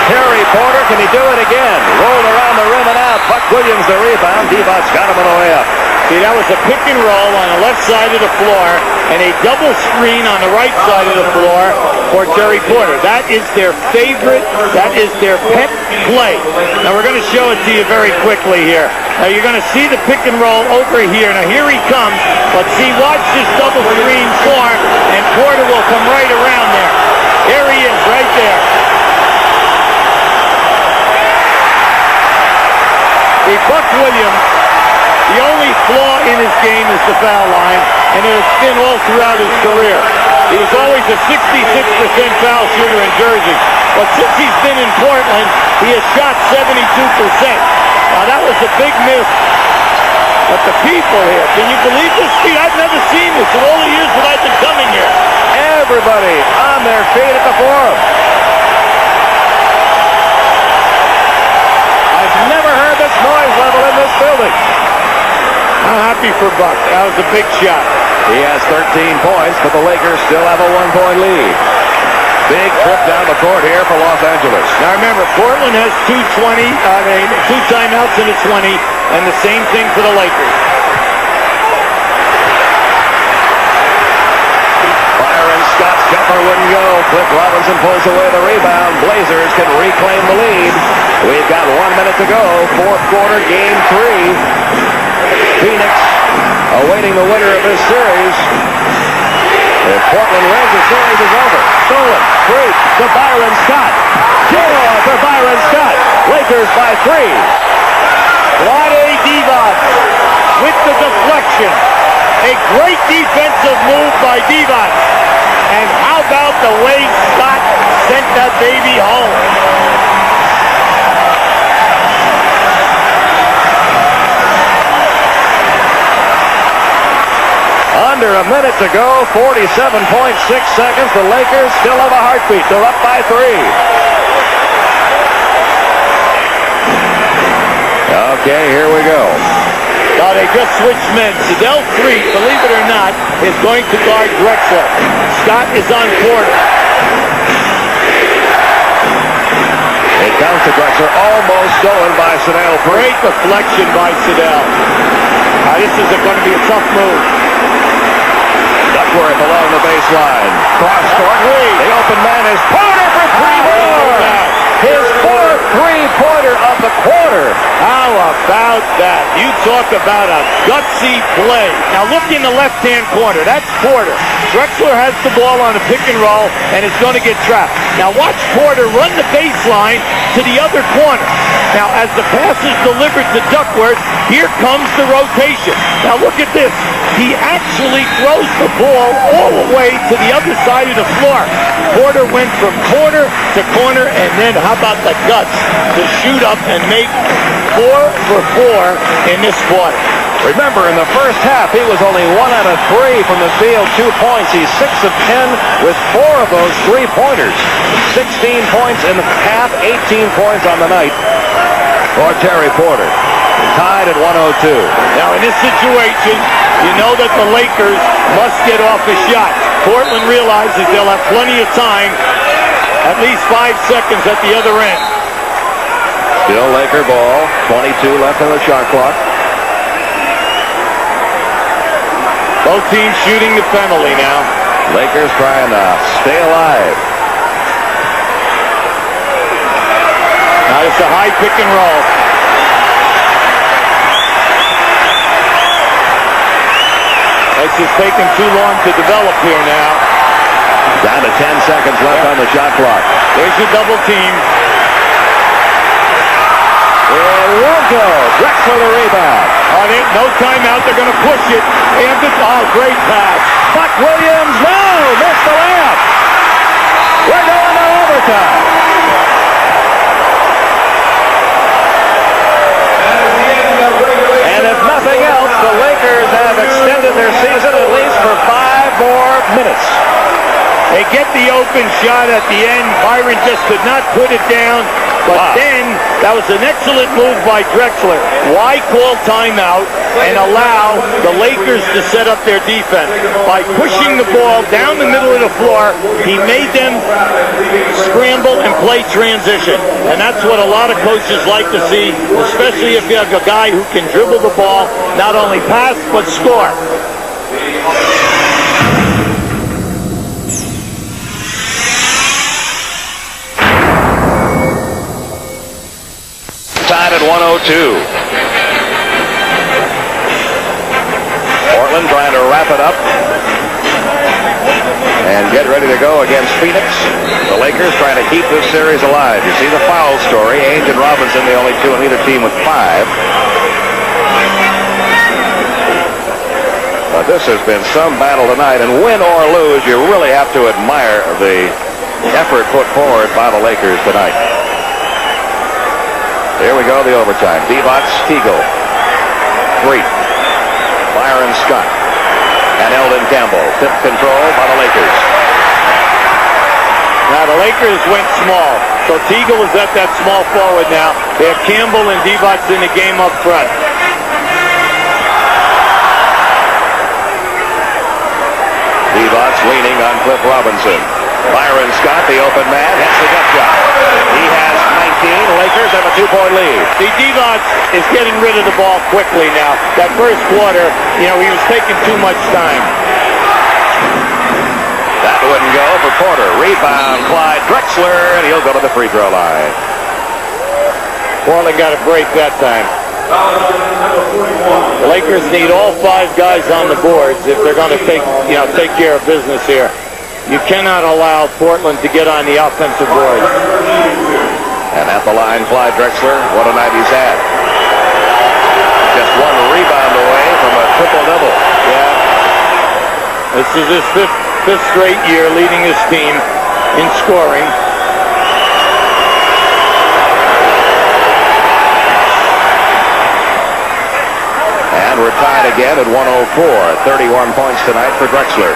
Terry Porter, can he do it again? Rolled around the rim and out. Buck Williams the rebound. Divac's got him on the way up. See, that was a pick and roll on the left side of the floor and a double screen on the right side of the floor for Terry Porter. That is their favorite, that is their pet play. Now we're going to show it to you very quickly here. Now you're going to see the pick and roll over here. Now here he comes, but see, watch this double screen form and Porter will come right around there. There he is, right there. The Buck Williams, the only flaw in his game is the foul line, and it has been all throughout his career. He was always a 66% foul shooter in Jersey, but since he's been in Portland, he has shot 72%. Now that was a big miss, but the people here, can you believe this, Steve? I've never seen this in all the years that I've been coming here. Everybody on their feet at the Forum. I've never heard this noise level in this building. I'm happy for Buck. That was a big shot. He has 13 points, but the Lakers still have a 1-point lead. Big trip down the court here for Los Angeles. Now remember, Portland has two timeouts in the 20, and the same thing for the Lakers. Byron Scott's jumper wouldn't go. Cliff Robinson pulls away the rebound. Blazers can reclaim the lead. We've got 1 minute to go. Fourth quarter, game 3. Phoenix awaiting the winner of this series. If Portland wins, the series is over. Stolen, free to Byron Scott. Taylor for Byron Scott. Lakers by 3. Vlade Divac with the deflection. A great defensive move by Divac. And how about the way Scott sent that baby home? Under a minute to go, 47.6 seconds. The Lakers still have a heartbeat. They're up by 3. Okay, here we go. Now they just switched men. Sedell Freet, believe it or not, is going to guard Drexler. Scott is on Porter. It comes to Drexler, almost stolen by Sedell Freet. Great deflection by Sedell. This is going to be a tough move. Duckworth along the baseline. Cross court. The open man is Porter for 3 more. His 4th three-pointer of the quarter. How about that? You talk about a gutsy play. Now look in the left-hand corner. That's Porter. Drexler has the ball on a pick and roll and is going to get trapped. Now watch Porter run the baseline to the other corner. Now as the pass is delivered to Duckworth, here comes the rotation. Now look at this. He actually throws the ball all the way to the other side of the floor. Porter went from corner to corner, and then how about the guts to shoot up and make 4 for 4 in this quarter. Remember, in the first half, he was only 1 out of 3 from the field, 2 points. He's 6 of 10 with 4 of those 3-pointers. 16 points in the half, 18 points on the night for Terry Porter. Tied at 102. Now, in this situation, you know that the Lakers must get off a shot. Portland realizes they'll have plenty of time, at least 5 seconds at the other end. Still Laker ball, 22 left on the shot clock. Both teams shooting the penalty now. Lakers trying to stay alive. Now it's a high pick and roll. This is taking too long to develop here now. Down to 10 seconds left on the shot clock. There's your double team. It won't go. Drexler the rebound. No timeout. They're going to push it. Great pass. Buck Williams, no! Missed the layup. overtime. And if nothing else, the Lakers have extended their season at least for 5 more minutes. They get the open shot at the end. Byron just could not put it down. But then, that was an excellent move by Drexler. Why call timeout and allow the Lakers to set up their defense? By pushing the ball down the middle of the floor, he made them scramble and play transition. And that's what a lot of coaches like to see, especially if you have a guy who can dribble the ball, not only pass, but score. Tied at 102. Portland trying to wrap it up and get ready to go against Phoenix. The Lakers trying to keep this series alive. You see the foul story. Ainge and Robinson, the only two on either team with 5. But this has been some battle tonight, and win or lose, you really have to admire the effort put forward by the Lakers tonight. Here we go, the overtime. Divac, Teagle. 3. Byron Scott. And Eldon Campbell. Tip control by the Lakers. Now the Lakers went small. So Teagle is at that small forward now. They have Campbell and Divac in the game up front. Divac leaning on Cliff Robinson. Byron Scott, the open man, hits the gut shot. He has 19. Lakers have a 2-point lead. See, Divac is getting rid of the ball quickly now. That first quarter, he was taking too much time. That wouldn't go for Porter. Rebound, Clyde Drexler, and he'll go to the free throw line. Portland got a break that time. The Lakers need all 5 guys on the boards if they're going to take care of business here. You cannot allow Portland to get on the offensive board. And at the line, Clyde Drexler. What a night he's had. Just 1 rebound away from a triple-double. Yeah. This is his fifth straight year leading his team in scoring. And we're tied again at 104. 31 points tonight for Drexler.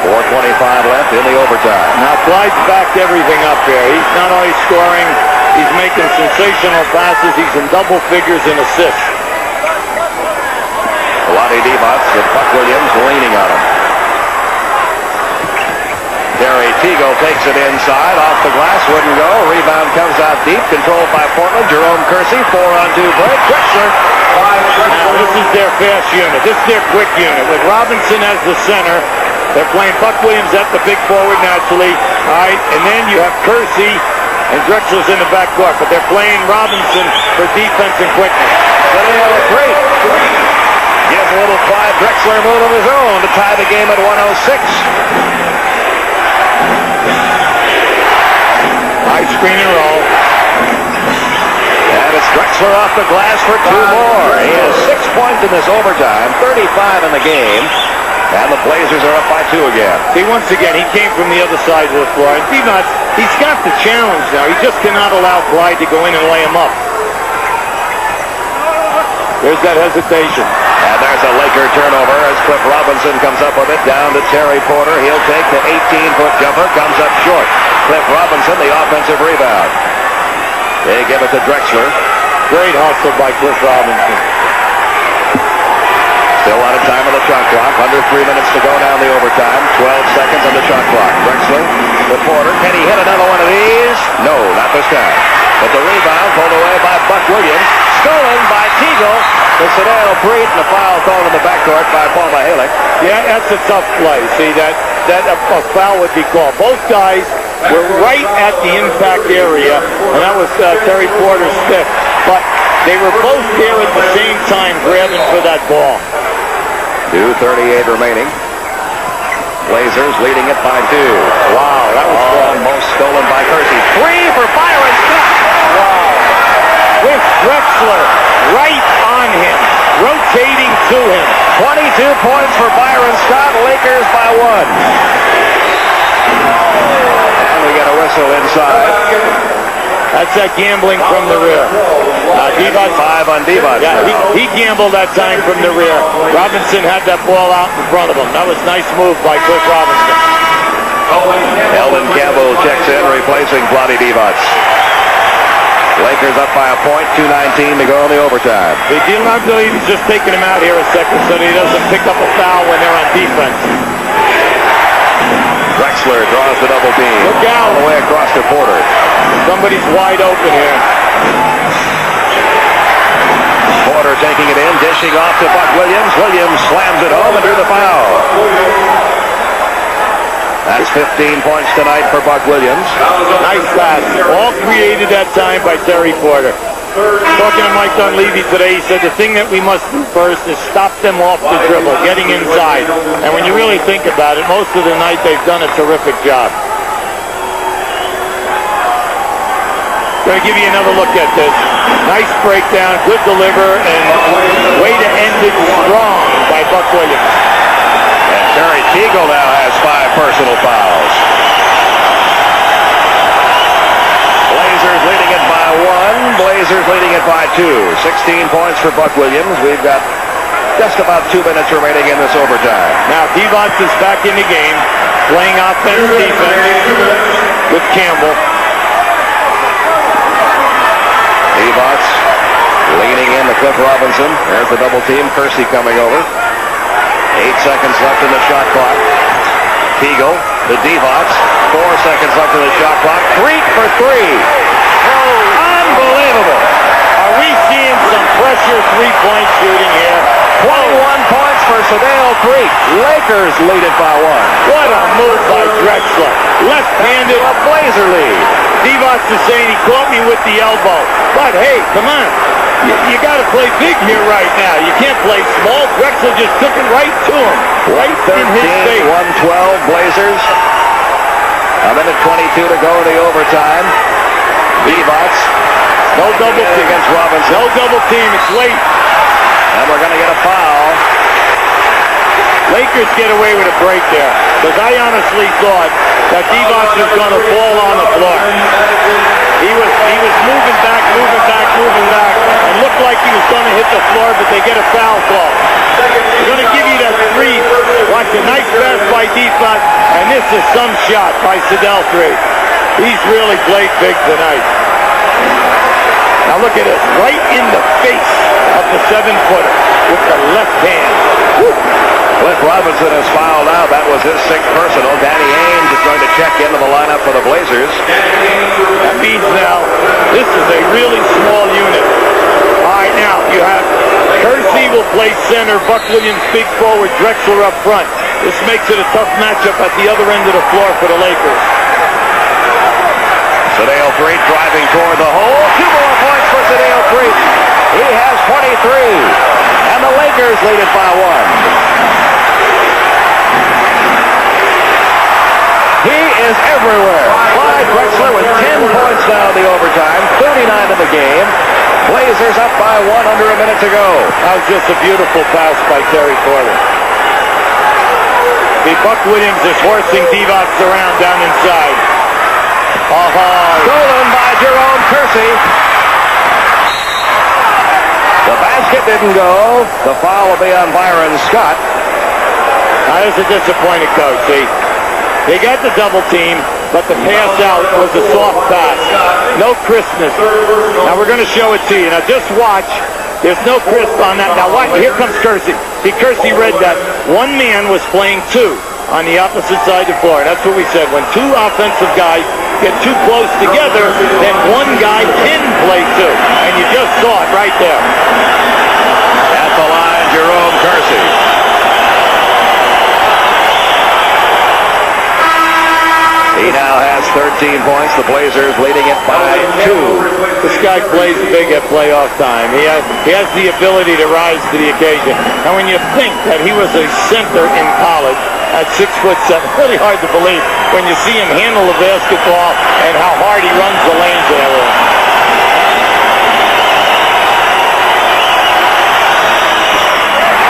4:25 left in the overtime. Now Clyde's backed everything up here. He's not only scoring, he's making sensational passes. He's in double figures in assists. Lonnie Divac with Buck Williams leaning on him. Terry Teagle takes it inside, off the glass, wouldn't go. Rebound comes out deep, controlled by Portland. Jerome Kersey, 4-on-2 break. Drexler. Now this is their fast unit. This is their quick unit. With Robinson as the center, they're playing Buck Williams at the big forward naturally. All right, and then you have Kersey and Drexler's in the backcourt, but they're playing Robinson for defense and quickness. Video of 3. Gives a little Clyde Drexler move of his own to tie the game at 106. High screen and roll. And it's Drexler off the glass for 2 more. He has 6 points in this overtime, 35 in the game. And the Blazers are up by 2 again. See, once again, he came from the other side of the floor. And Divac, he's got the challenge now. He just cannot allow Clyde to go in and lay him up. There's that hesitation. And there's a Laker turnover as Cliff Robinson comes up with it down to Terry Porter. He'll take the 18-foot jumper, comes up short. Cliff Robinson, the offensive rebound. They give it to Drexler. Great hustle by Cliff Robinson. Still a lot of time on the shot clock. Under 3 minutes to go now in the overtime. 12 seconds on the shot clock. Drexler to Porter. Can he hit another one of these? No, not this time. But the rebound pulled away by Buck Williams. Stolen by Teagle. To Sadeo Preet, and the foul called in the backcourt by Paul Mihalik. Yeah, that's a tough play. See, that a foul would be called. Both guys were right at the impact area, and that was Terry Porter's fifth. But they were both there at the same time grabbing for that ball. 2:38 remaining. Blazers leading it by 2. Wow, that was almost stolen by Kersey. 3 for Byron Scott. Wow. With Drexler right on him, rotating to him. 22 points for Byron Scott. Lakers by 1. whistle inside. That's that gambling from the rear. Divac, 5 on Divac. yeah, he gambled that time from the rear. Robinson had that ball out in front of him. That was a nice move by Cliff Robinson. Elvin Campbell checks in, replacing Vlade Divac. Lakers up by a point, 2:19 to go in the overtime. They do not believe he's just taking him out here a second so that he doesn't pick up a foul when they're on defense. Drexler draws the double team. Look out. All the way across to Porter. Somebody's wide open here. Porter taking it in, dishing off to Buck Williams. Williams slams it home and drew the foul. That's 15 points tonight for Buck Williams. Nice pass. All created that time by Terry Porter. Talking to Mike Dunleavy today, he said the thing that we must do first is stop them off the dribble, getting inside. And when you really think about it, most of the night they've done a terrific job. Going to give you another look at this. Nice breakdown, good deliver, and way to end it strong by Buck Williams. And Terry Teagle now has 5 personal fouls. Blazers leading it by 1. Blazers leading it by 2. 16 points for Buck Williams. We've got just about 2 minutes remaining in this overtime. Now Divac is back in the game, playing offense, defense with Campbell. Divac leaning in to Cliff Robinson. There's the double team. Kersey coming over. 8 seconds left in the shot clock. Teagle to Divac. 4 seconds left in the shot clock. Freak for 3. Unbelievable. Are we seeing some pressure three-point shooting here? 21 points for Sedale Freak. Lakers lead it by 1. What a move by Drexler. Left-handed, A Blazer lead. Divac is saying he caught me with the elbow. But hey, come on. You got to play big here right now. You can't play small. Drexler just took it right to him. Right in his 13, face. 112 Blazers. A minute 22 to go in the overtime. Divac. No double team. Against Robinson. No double team. It's late. And we're going to get a foul. Lakers get away with a break there. Because I honestly thought that Divac was going to fall on the floor. He was moving back, and looked like he was going to hit the floor, but they get a foul call. They're going to give you that 3. Watch a nice pass by Divac, and this is some shot by Sedale Freak. He's really played big tonight. Now look at this, right in the face of the 7-footer with the left hand. Woo. Cliff Robinson is fouled out. That was his 6th personal. Danny Ainge is going to check into the lineup for the Blazers. That means now this is a really small unit. All right, now you have Kersey will play center, Buck Williams big forward, Drexler up front. This makes it a tough matchup at the other end of the floor for the Lakers. Sedale Freak driving toward the hole. 2 more points for Sedale Freak. He has 23. And the Lakers lead it by 1. He is everywhere. Clyde Drexler with 10 points now in the overtime. 39 in the game. Blazers up by 1 under a minute to go. That was just a beautiful pass by Terry Porter. The Buck Williams is horsing Divac around down inside. Stolen by Jerome Kersey. The basket didn't go. The foul will be on Byron Scott. Now there's a disappointed coach, see. They got the double team, but the pass out was a soft pass. No crispness. Now we're going to show it to you. Now just watch. There's no crisp on that. Now watch. Here comes Kersey. See, Kersey read that. One man was playing 2 on the opposite side of the floor. That's what we said. When 2 offensive guys get too close together, then one guy can play 2. And you just saw it right there. At the line, Jerome Kersey. He now has 13 points. The Blazers leading it by 2. This guy plays big at playoff time. He has the ability to rise to the occasion. And when you think that he was a center in college at 6'7", really hard to believe when you see him handle the basketball and how hard he runs the lanes and everything.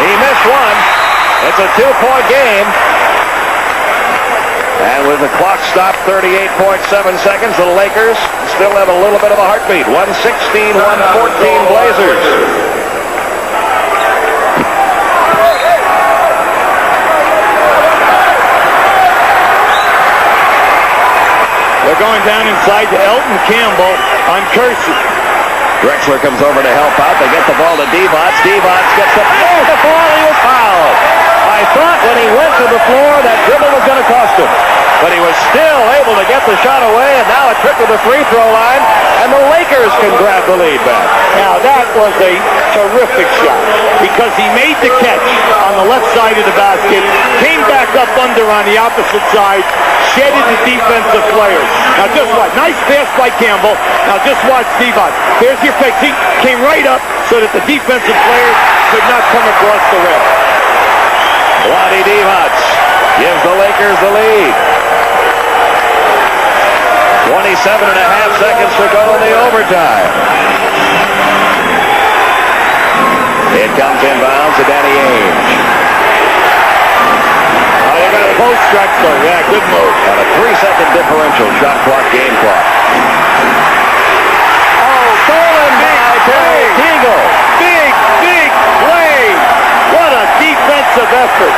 He missed one. It's a 2-point game. And with the clock stopped 38.7 seconds, the Lakers still have a little bit of a heartbeat. 116-114 Blazers. They're going down inside to Elton Campbell on Kersey. Drexler comes over to help out. They get the ball to Divac. Divac gets the ball. He was fouled. I thought when he went to the floor that dribble was going to cost him. But he was still able to get the shot away, and now a trip to the free throw line, and the Lakers can grab the lead back. Now that was a terrific shot because he made the catch on the left side of the basket, came back up under on the opposite side, shedded the defensive players. Now just watch. Nice pass by Campbell. Now just watch Divac. There's your fix. He came right up so that the defensive players could not come across the rim. Vlade Divac gives the Lakers the lead. 27 and a half seconds to go in the overtime. It comes inbounds to Danny Ainge. Oh, they're going to post Drexler. Yeah, good move. On a 3-second differential, shot clock, game clock. Oh, stolen by Terry Teagle. Big play. What a defensive effort.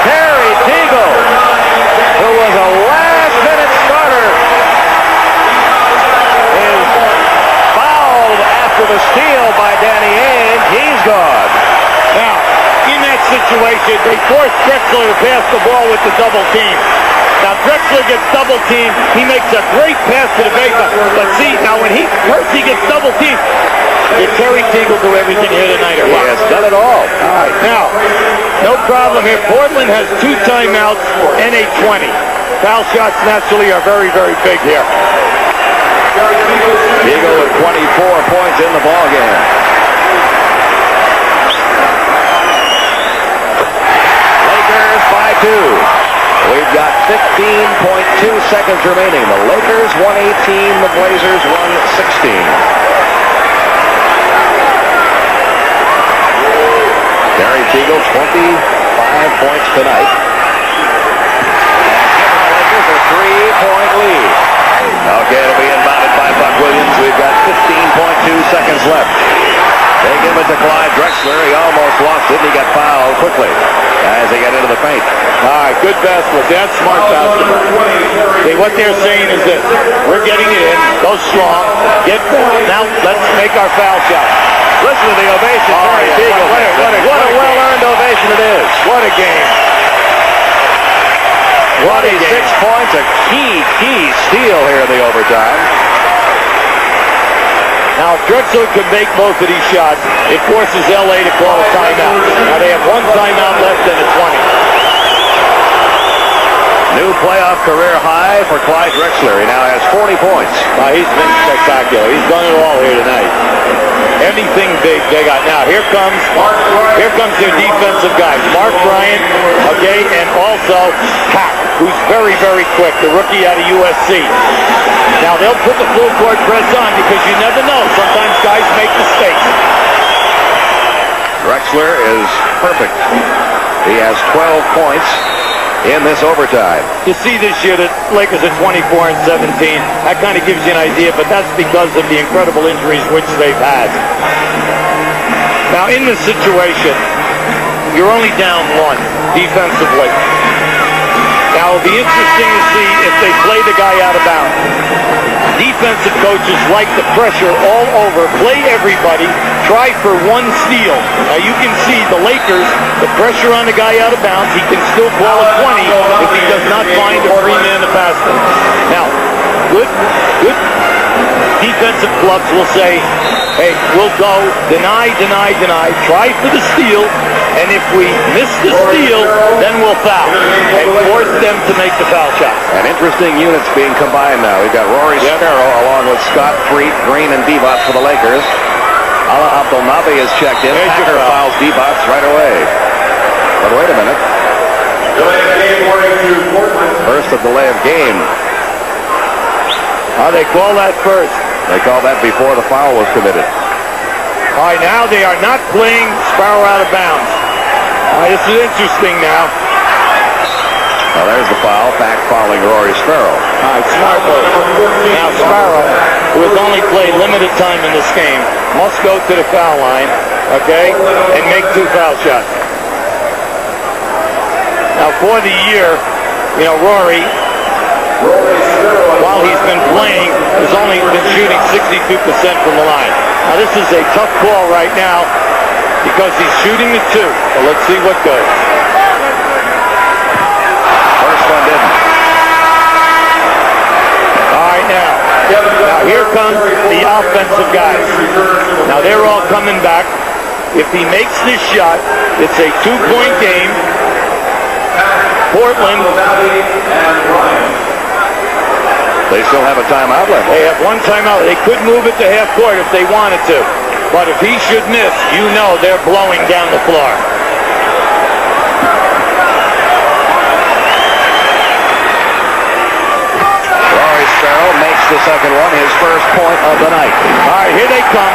Terry Teagle, who was a last-minute starter, is fouled after the steal by Danny Ainge. He's gone. Now, in that situation, they forced Drexler to pass the ball with the double team. Now, Drexler gets double teamed. He makes a great pass to the baseline. But see, now when Percy gets double teamed, did Terry Teagle do everything here tonight or what? He has done it all. All right, now, no problem here. Portland has 2 timeouts and a 20. Foul shots naturally are very, very big here. Teagle with 24 points in the ballgame. Lakers by 2. We've got 15.2 seconds remaining. The Lakers 118, the Blazers 116. Terry Teagle, 25 points tonight. And giving the Lakers a 3-point lead. Okay, it'll be inbounded by Buck Williams. We've got 15.2 seconds left. They give it to Clyde Drexler. He almost lost it. He got fouled quickly as they get into the paint. All right, good basketball. That's smart basketball. See, what they're saying is this. We're getting it in. Go strong. Get down. Now, let's make our foul shot. Listen to the ovation. Oh, Terry yeah. Teagle. What a well-earned ovation it is. What a game. What a 6 game. points, a key steal here in the overtime. Now, if Drexler can make both of these shots, it forces L.A. to call a timeout. Now, they have 1 timeout left and a 20. New playoff career high for Clyde Drexler. He now has 40 points. He's been spectacular. He's done it all here tonight. Anything big they got. Now, here comes their defensive guys. Mark Bryant, okay, and also Pack, who's very, very quick, the rookie out of USC. Now, they'll put the full court press on because you never know. Sometimes guys make mistakes. Drexler is perfect. He has 12 points in this overtime. You see this year that Lakers are 24 and 17. That kind of gives you an idea, but that's because of the incredible injuries which they've had. Now, in this situation, you're only down 1 defensively. Now, it'll be interesting to see if they play the guy out of bounds. Defensive coaches like the pressure all over, play everybody, try for 1 steal. Now, you can see the Lakers, the pressure on the guy out of bounds, he can still call a 20 if he does not find a free man to pass them. Now, good defensive clubs will say, hey, we'll go deny, try for the steal, and if we miss the steal, then we'll foul and force them to make the foul shot. And interesting units being combined now. We've got Rory Sparrow along with Scott Freet, Green, and Divac for the Lakers. Ala Abdelnaby is checked in. Packer fouls Divac right away. But wait a minute. Delay of game warning to Portland. First of delay of game. They call that first. They call that before the foul was committed. All right, now they are not playing Sparrow out of bounds. All right, this is interesting now. Now there's the foul, back fouling Rory Sparrow. All right, smart move. Now Sparrow, who has only played limited time in this game, must go to the foul line, okay, and make 2 foul shots. Now for the year, you know, Rory, while he's been playing, has only been shooting 62% from the line. Now this is a tough call right now because he's shooting the 2. So let's see what goes. First one didn't. All right, now here comes the offensive guys. Now they're all coming back. If he makes this shot, it's a 2-point game. Portland, They still have a timeout left. they have 1 timeout. They could move it to half court if they wanted to. But if he should miss, you know they're blowing down the floor. Rory Sparrow makes the second one, his first point of the night. All right, here they come.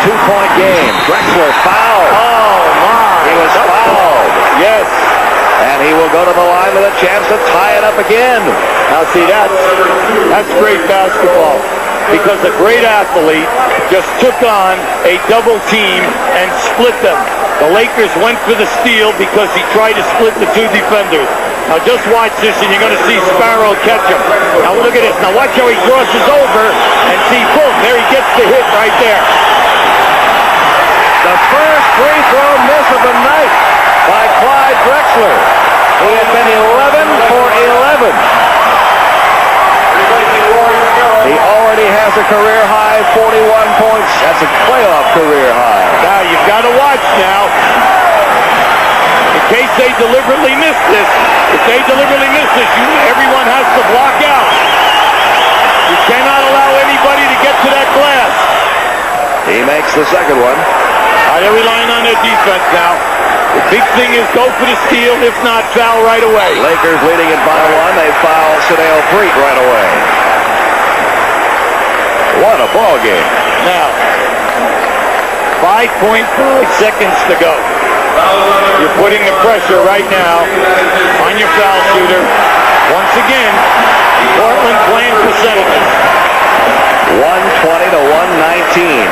2-point game. Drexler fouled. Oh, my. He was fouled. Yes. And he will go to the line with a chance to tie it up again. Now, see, that's great basketball. Because a great athlete just took on a double team and split them. The Lakers went for the steal because he tried to split the 2 defenders. Now just watch this and you're going to see Sparrow catch him. Now look at this. Now watch how he crosses over and see, boom, there he gets the hit right there. The first free throw miss of the night by Clyde Drexler. He had been 11 for 11. He already has a career high 41 points. That's a playoff career high. Now you've got to watch now. In case they deliberately miss this, everyone has to block out. You cannot allow anybody to get to that glass. He makes the second one. They're relying on their defense now. The big thing is go for the steal, if not, foul right away. Lakers leading it by 1. They foul Sedale Freak right away. What a ball game. Now, 5.5 seconds to go. You're putting the pressure right now on your foul shooter. Once again, Portland playing percentages. 120 to 119.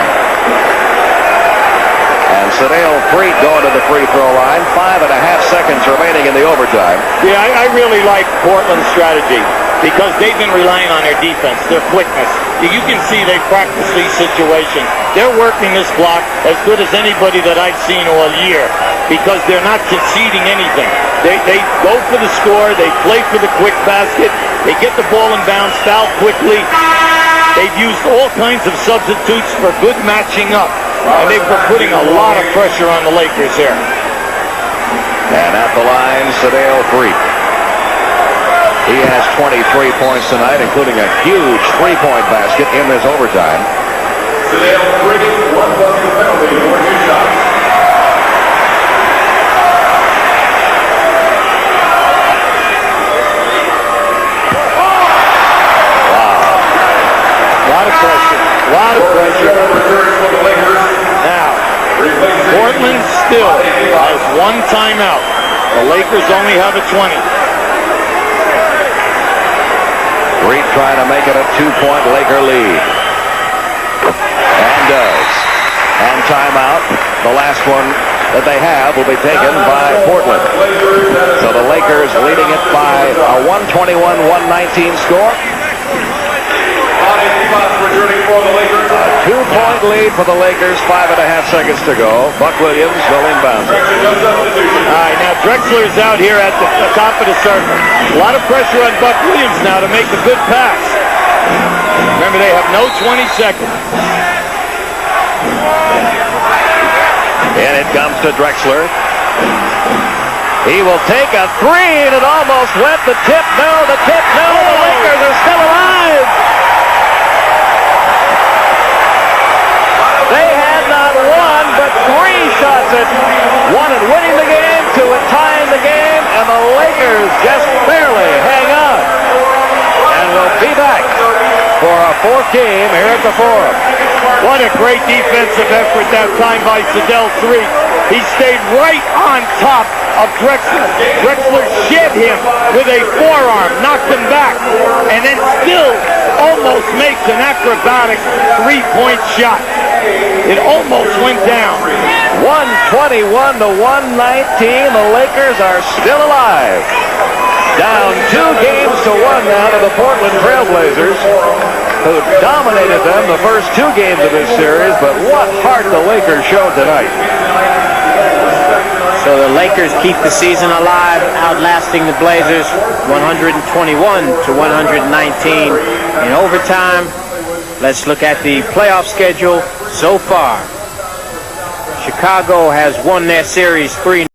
And Sedale Freak going to the free throw line. 5.5 seconds remaining in the overtime. Yeah, I really like Portland's strategy because they've been relying on their defense, their quickness. You can see they practice these situations. They're working this block as good as anybody that I've seen all year because they're not conceding anything. They go for the score. They play for the quick basket. They get the ball in bounds, foul quickly. They've used all kinds of substitutes for good matching up. And they've been putting a lot of pressure on the Lakers here. And at the line, Sedale Freak. He has 23 points tonight, including a huge 3-point basket in this overtime. Sedale Freak, 1 bucket penalty for 2 shots. A lot of pressure. Now, Portland still has 1 timeout. The Lakers only have a 20. Freak trying to make it a 2-point Laker lead. And does. And timeout. The last one that they have will be taken by Portland. So the Lakers leading it by a 121-119 score. A 2-point lead for the Lakers, 5.5 seconds to go. Buck Williams will inbound. All right, now Drexler's out here at the top of the circle. A lot of pressure on Buck Williams now to make a good pass. Remember, they have no 20 seconds. And it comes to Drexler. He will take a 3, and it almost went. The tip, no. The Lakers are still alive. They had not 1, but 3 shots at 1 at winning the game, 2 at tying the game, and the Lakers just barely hang on. And we'll be back for a 4th game here at the Forum. What a great defensive effort that time by Sedale Freak. He stayed right on top of Drexler. Drexler shed him with a forearm, knocked him back, and then still almost makes an acrobatic three-point shot. It almost went down. 121 to 119. The Lakers are still alive. Down 2 games to 1 now to the Portland Trailblazers, who dominated them the first 2 games of this series, but what heart the Lakers showed tonight. So the Lakers keep the season alive, outlasting the Blazers 121 to 119 in overtime. Let's look at the playoff schedule so far. Chicago has won their series 3-0.